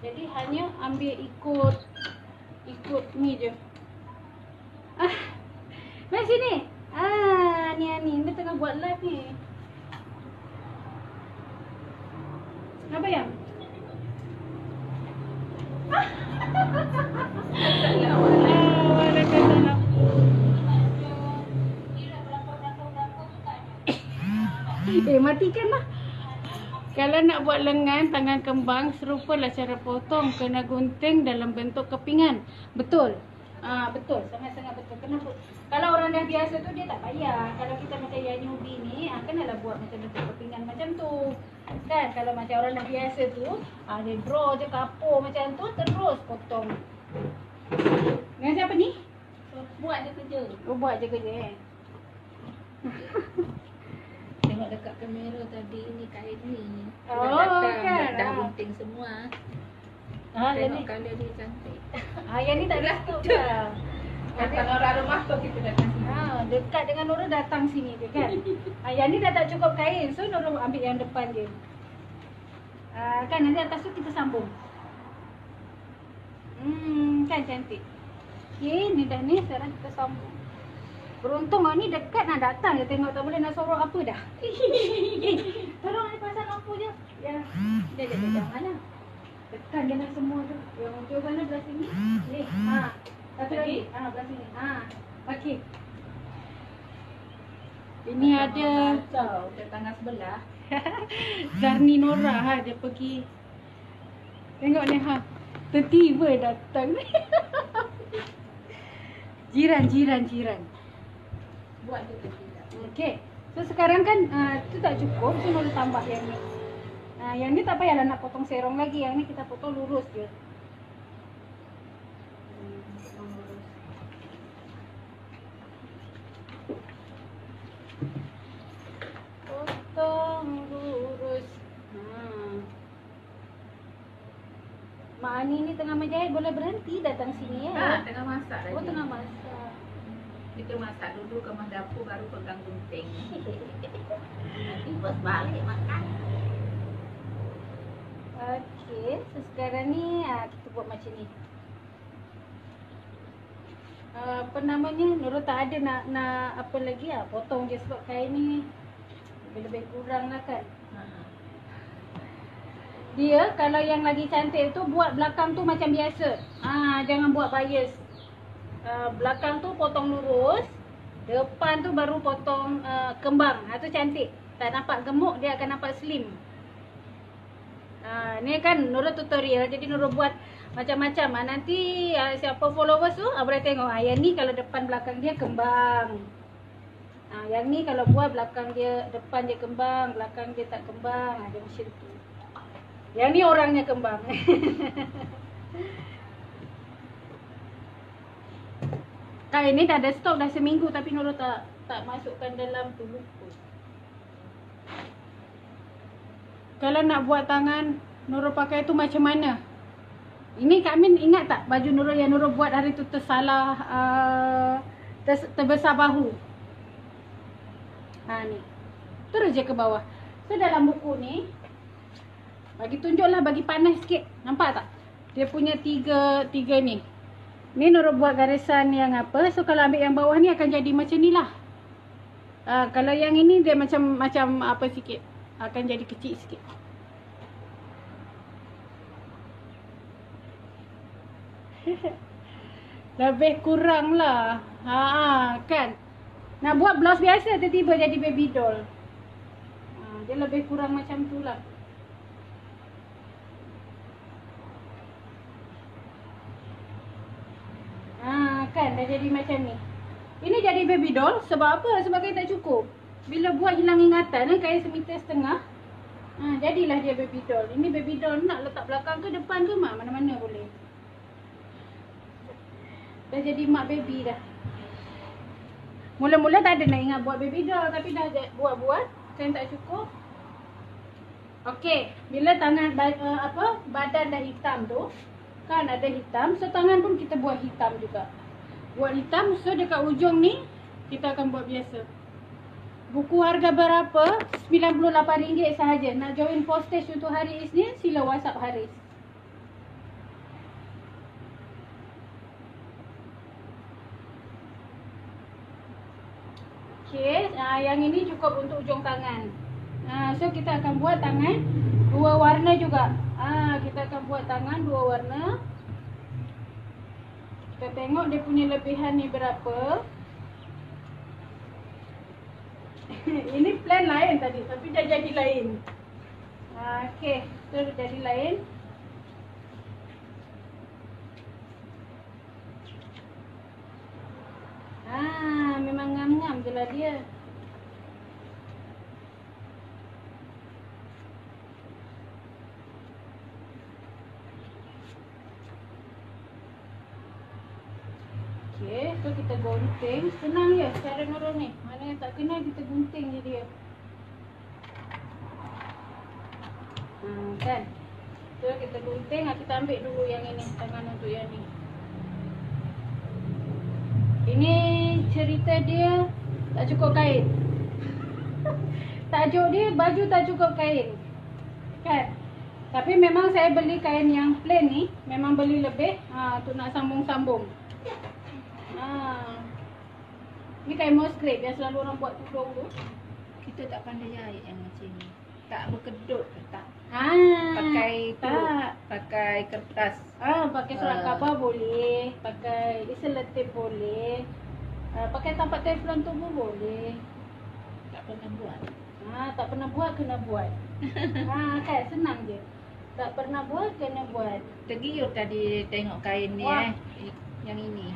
Jadi hanya ambil ikut ni je. Mari sini. Ni dia tengah buat live ni. Apa yang? Matikan lah. Kalau nak buat lengan tangan kembang, serupalah cara potong. Kena gunting dalam bentuk kepingan. Betul. Betul. Sangat-sangat betul. Kenapa? Kalau orang dah biasa tu dia tak payah. Kalau kita macam yang newbie ni, kenalah buat macam bentuk kepingan macam tu. Kan? Kalau macam orang dah biasa tu, dia draw je kapur macam tu, terus potong. Dengan siapa ni? Buat je kerja. Buat je kerja Tengok dekat kamera tadi ni kain ni. Kan? Dah gunting semua. Tengok colour dia cantik. Yang ni tak ada stop dah. Kalau orang rumah tu kita datang sini. Dekat dengan Nurul datang sini je kan. Yang ni dah tak cukup kain. So Nurul ambil yang depan dia. Kan nanti atas tu kita sambung. Kan cantik. Okay, ni dah ni. Sekarang kita sambung. Beruntung ni dekat nak datang je. Tengok tak boleh nak sorok apa dah. Tolong ni pasang lampu je. Ya. Jangan lah. Tekan je lah semua tu. Yang ujung mana belah sini. Ni. Satu lagi. Belah sini. Okey. Ini ada Udah tangan sebelah. Zarni Nora dia pergi. Tengok ni Tiba-tiba datang ni. Jiran. Buat je kerja. Okey. So sekarang kan tu tak cukup. So Nurul tambah yang ni. Yang ni tak payahlah nak potong serong lagi. Yang ni kita potong lurus je. Potong lurus. Mak Ani ni tengah menjahit, boleh berhenti datang sini ya? Tengah masak lagi. Tengah masak. Kita masak dulu, kemas dapur baru pegang gunting. Nanti bos balik makan. Okey, so sekarang ni kita buat macam ni. apa namanya, Nurul tak ada nak apa lagi lah, potong je sebab kain ni lebih kurang lah kan. Dia kalau yang lagi cantik tu buat belakang tu macam biasa. Jangan buat bias. Belakang tu potong lurus, depan tu baru potong kembang. Tu cantik. Tak nampak gemuk, dia akan nampak slim. Ni kan Nurul tutorial, jadi Nurul buat macam-macam. Nanti siapa followers tu boleh tengok. Yang ni kalau depan belakang dia kembang. Yang ni kalau buat belakang dia, depan dia kembang, belakang dia tak kembang. Dia macam tu. Yang ni orangnya kembang. Kain ni dah ada stok dah seminggu tapi Nurul tak masukkan dalam tu, lupa. Kalau nak buat tangan Nurul pakai tu macam mana? Ini Kak Min ingat tak baju Nurul yang Nurul buat hari tu tersalah terbesar bahu. Ni. Terus je ke bawah. So dalam buku ni bagi tunjuklah, bagi panas sikit. Nampak tak? Dia punya tiga ni. Ni Nurul buat garisan yang apa. So kalau ambil yang bawah ni akan jadi macam ni lah. Kalau yang ini dia macam apa sikit. Akan jadi kecil sikit. Lebih kurang lah. Kan. Nak buat blouse biasa tiba-tiba jadi baby doll. Dia lebih kurang macam tu lah. Kan dah jadi macam ni. Ini jadi baby doll sebab apa? Sebab kain tak cukup. Bila buat hilang ingatan, kain 1.5 meter. Jadilah dia baby doll. Ini baby doll nak letak belakang ke depan ke mak? Mana-mana boleh. Dah jadi mak baby dah. Mula-mula tak ada nak ingat buat baby doll, tapi dah buat-buat, kain tak cukup. Okey, bila tangan badan dah hitam tu, kan ada hitam, so tangan pun kita buat hitam juga. Buat hitam, so dekat ujung ni kita akan buat biasa. Buku harga berapa? RM98 sahaja. Nak join postage untuk hari Isnin, sila WhatsApp Haris. Okey, yang ini cukup untuk ujung tangan. So kita akan buat tangan 2 warna juga. Kita akan buat tangan 2 warna. Kita tengok dia punya lebihan ni berapa. Ini plan lain tadi, tapi dah jadi lain. Okey, so dah jadi lain. Memang ngam-ngam je lah dia. Okey, so kita gunting. Senang je cara Nurul ni. Mana yang tak kena kita gunting je dia. Kan? So kita gunting, kita ambil dulu yang ini, tangan untuk yang ni. Ini cerita dia tak cukup kain. Tajuk dia baju tak cukup kain. Kan? Tapi memang saya beli kain yang plain ni, memang beli lebih untuk nak sambung-sambung. Ni kain moskrip yang selalu orang buat tudung tu. Kita tak pandai jahit yang macam ni. Tak berkedut ke tak? Pakai tu, pakai kertas. Pakai surat khabar boleh, pakai selotip boleh. Pakai tapak teflon tu pun boleh. Tak pernah buat. Tak pernah buat, kena buat. Kan senang je. Tak pernah buat, kena buat. Tergiur tadi tengok kain ni. Yang ini.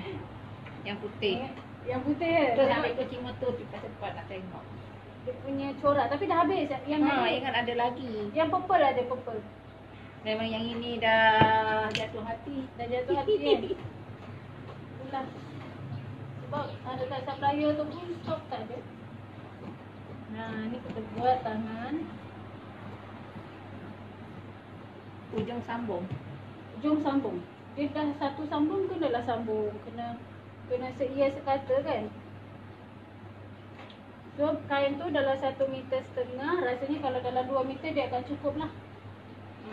Yang putih. Yang putih. Terus ambil kucing motor cepat-cepat nak tengok. Dia punya corak, tapi dah habis. Ingat ada lagi. Yang purple ada purple. Memang yang ini dah jatuh hati. Dah jatuh hati kan? Itulah. Sebab dekat supplier tu pun stok tak ada. Ni kita buat tangan. Ujung sambung. Ujung sambung. Dia dah satu sambung, kenalah sambung. Kena seia sekata kan. So kain tu dalam 1.5 meter. Rasanya kalau dalam 2 meter dia akan cukup lah.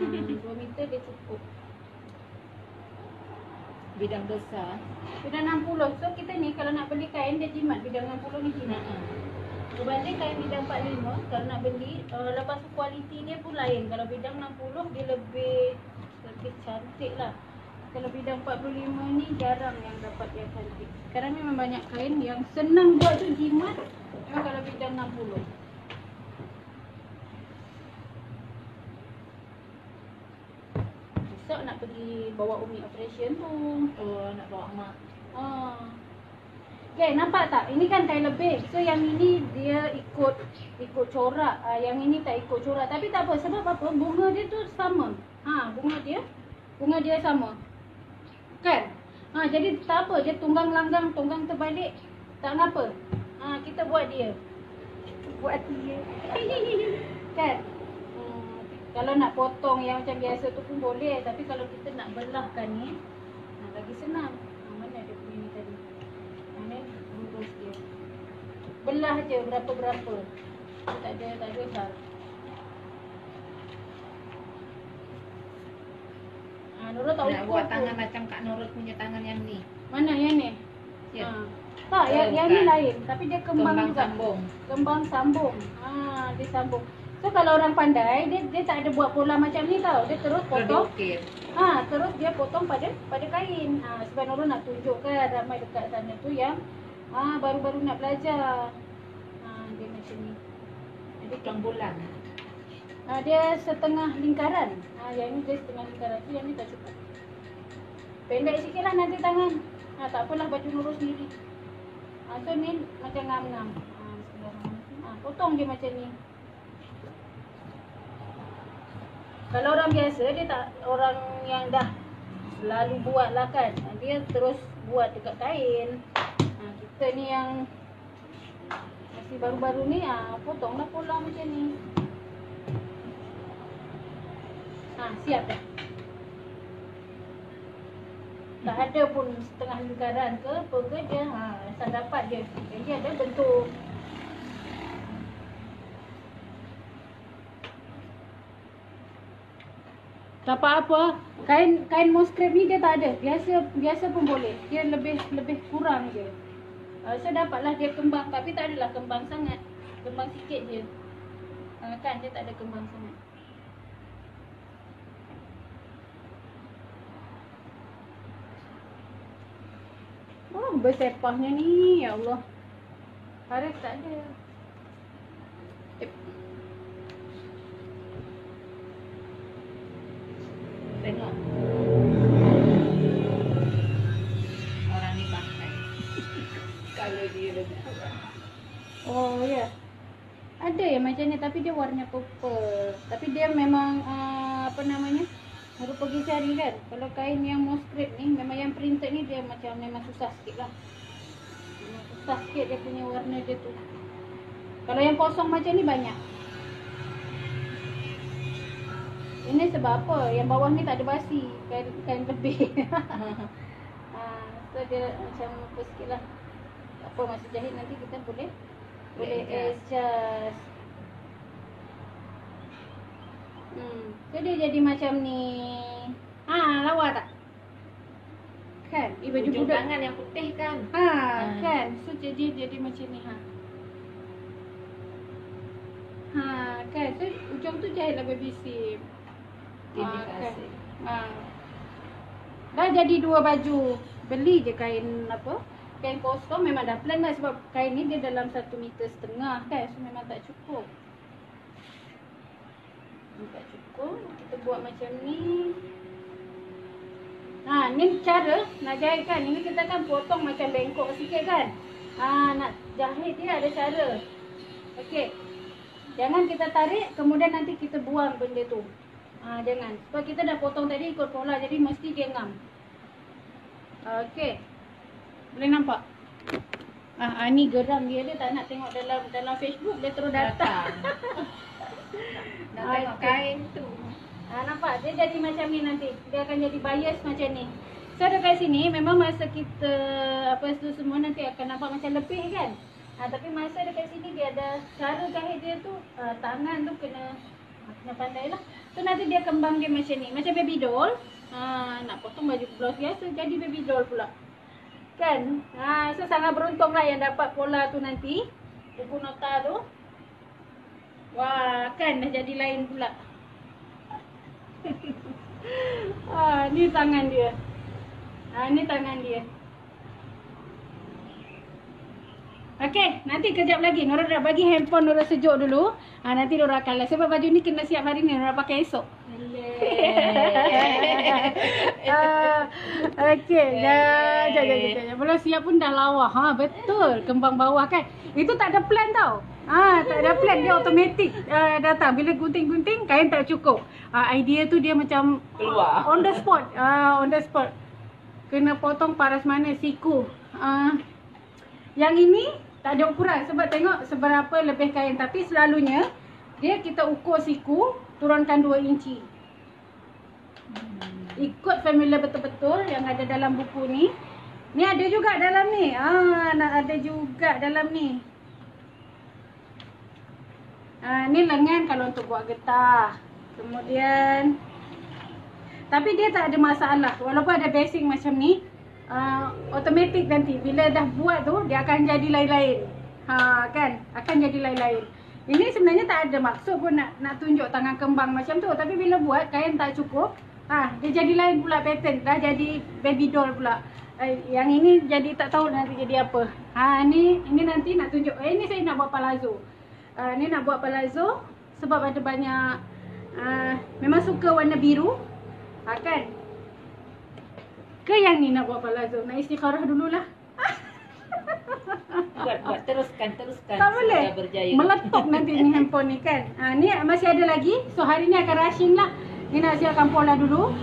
2 meter dia cukup. Bidang besar. Bidang 60. So kita ni kalau nak beli kain dia jimat bidang 60 ni jimat. Berbanding kain bidang 45 kalau nak beli lepas tu kualiti dia pun lain. Kalau bidang 60 dia lebih cantik lah. Kalau bidang 45 ni jarang yang dapat yang cantik. Sekarang ni memang banyak kain yang senang buat tu jimat. Memang kalau bidang 60. Besok nak pergi bawa Umi operation tu. Oh, nak bawa mak. Okay, nampak tak? Ini kan kain lebih. So yang ini dia ikut corak. Yang ini tak ikut corak. Tapi tak apa. Sebab apa? Bunga dia tu sama. Bunga dia sama. Kan? Jadi tak apa. Dia tunggang langgang, tunggang terbalik. Tak ngapa. Kita buat dia. Buat dia. Kan? Kalau nak potong yang macam biasa tu pun boleh. Tapi kalau kita nak belahkan ni, lagi senang. Mana dia punya ni tadi? Mana lurus dia. Belah je berapa-berapa. Tak ada hal. Nurul tak Nak ukur buat tu. tangan macam Kak Nurul punya tangan yang ni. Mana yang ni? Ya. Tak, yang ni lain. Tapi dia kembang juga. Sambung. Kembang sambung. Dia sambung. So kalau orang pandai, dia tak ada buat pola macam ni tau. Dia terus potong. Okey. Terus dia potong pada kain. Sebab Nurul nak tunjukkan ramai dekat sana tu yang baru-baru nak belajar. Dia macam ni. Jadi bulan. Dia setengah lingkaran. Yang ni dia setengah lingkaran tu, yang ni tak cukup. Pendek sikit lah nanti tangan. Tak apalah baju Nurul sendiri. So ni macam ngam-ngam. Potong je macam ni. Kalau orang biasa, dia tak, orang yang dah selalu buat lah kan, dia terus buat dekat kain. Kita ni yang masih baru-baru ni, potonglah pola macam ni. Siap dah. Tak ada pun setengah lingkaran ke apa ke dia. Asal dapat je. Jadi ada bentuk. Tak apa-apa. Kain moskrip ni dia tak ada. Biasa pun boleh. Dia lebih kurang je. So dapatlah dia kembang, tapi tak adalah kembang sangat. Kembang sikit je. Kan dia tak ada kembang sangat. Bersepahnya ni, ya Allah. Haris tak ada. Tengok. Orang ni pakai. Kalau dia lebih kurang. Oh ya. Ada yang macam ni tapi dia warna purple. Tapi dia memang apa namanya? Harus pergi cari kan. Kalau kain yang moskrip ni, memang yang printed ni dia memang susah sikit lah. Memang susah sikit dia punya warna dia tu. Kalau yang kosong macam ni banyak. Ini sebab apa? Yang bawah ni tak ada basi. Kain lebih. So dia macam apa sikit lah. Tak apa, masa jahit nanti kita boleh adjust. So dia jadi macam ni. Lawa tak? Kan? Baju Ujung budak tangan yang putih kan? kan? So jadi macam ni. Kan? So ujung tu jahitlah baby seam. Kan? Dah jadi 2 baju. Beli je kain apa? Kain kosong memang dah plan lah sebab kain ni dia dalam 1,5 meter kan. So memang tak cukup. Tak cukup. Kita buat macam ni. Ni cara nak jahit kan. Ini kita kan potong macam bengkok sikit kan. Nak jahit dia ada cara. Okey. Jangan kita tarik kemudian nanti kita buang benda tu. Jangan. Sebab kita dah potong tadi ikut pola jadi mesti dia ngam. Okey. Boleh nampak? Ni geram dia tak nak tengok dalam Facebook, dia terus datang. Nak tengok kain tu. Nampak? Dia jadi macam ni nanti. Dia akan jadi bias macam ni. So dekat sini memang masa kita apa tu semua nanti akan nampak macam lepih kan. Tapi masa dekat sini dia ada cara jahit dia tu, tangan tu kena pandai lah. So nanti dia kembang dia macam ni. Macam baby doll. Nak potong baju blouse biasa jadi baby doll pula. Kan? So sangat beruntung lah yang dapat pola tu nanti. Buku nota tu. Wah, kan dah jadi lain pula. Ni tangan dia. Ni tangan dia. Okey, nanti kejap lagi Nora dah bagi handphone Nora sejuk dulu. Nanti Nora akan live sebab baju ni kena siap hari ni, Nora pakai esok. Okey, jap. Belum siap pun dah lawa. Betul, kembang bawah kan. Itu tak ada plan tau. Tak ada plan, dia automatik datang. Bila gunting-gunting, kain tak cukup. Idea tu dia macam Keluar. on the spot. On the spot. Kena potong paras mana siku. Yang ini tak ada ukuran sebab tengok seberapa lebih kain. Tapi selalunya dia kita ukur siku, turunkan 2 inci. Ikut formula betul-betul yang ada dalam buku ni. Ni ada juga dalam ni. Ada juga dalam ni. Ni lengan kalau untuk buat getah. Kemudian tapi dia tak ada masalah. Walaupun ada basing macam ni, automatik nanti bila dah buat tu dia akan jadi lain-lain. Kan? Akan jadi lain-lain. Ini sebenarnya tak ada maksud pun nak tunjuk tangan kembang macam tu, tapi bila buat kain tak cukup, dia jadi lain pula pattern. Dah jadi baby doll pula. Yang ini jadi tak tahu nanti jadi apa. Ini nanti nak tunjuk. Ini saya nak buat palazzo. Ni nak buat palazzo sebab ada banyak memang suka warna biru. Kan? Ke yang ni nak buat palazzo? Nak istikharah dululah. Buat teruskan. Tak boleh. Meletup nanti ni handphone ni kan. Ni masih ada lagi. So hari ni akan rushing lah. Ni nak siapkan pola dulu.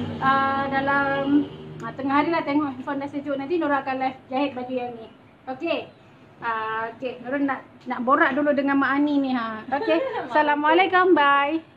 Dalam tengah hari lah tengok handphone dah sejuk. Nanti Nora akan live jahit baju yang ni. Okey. Nora nak borak dulu dengan Mak Ani ni. Okey. Assalamualaikum. Bye.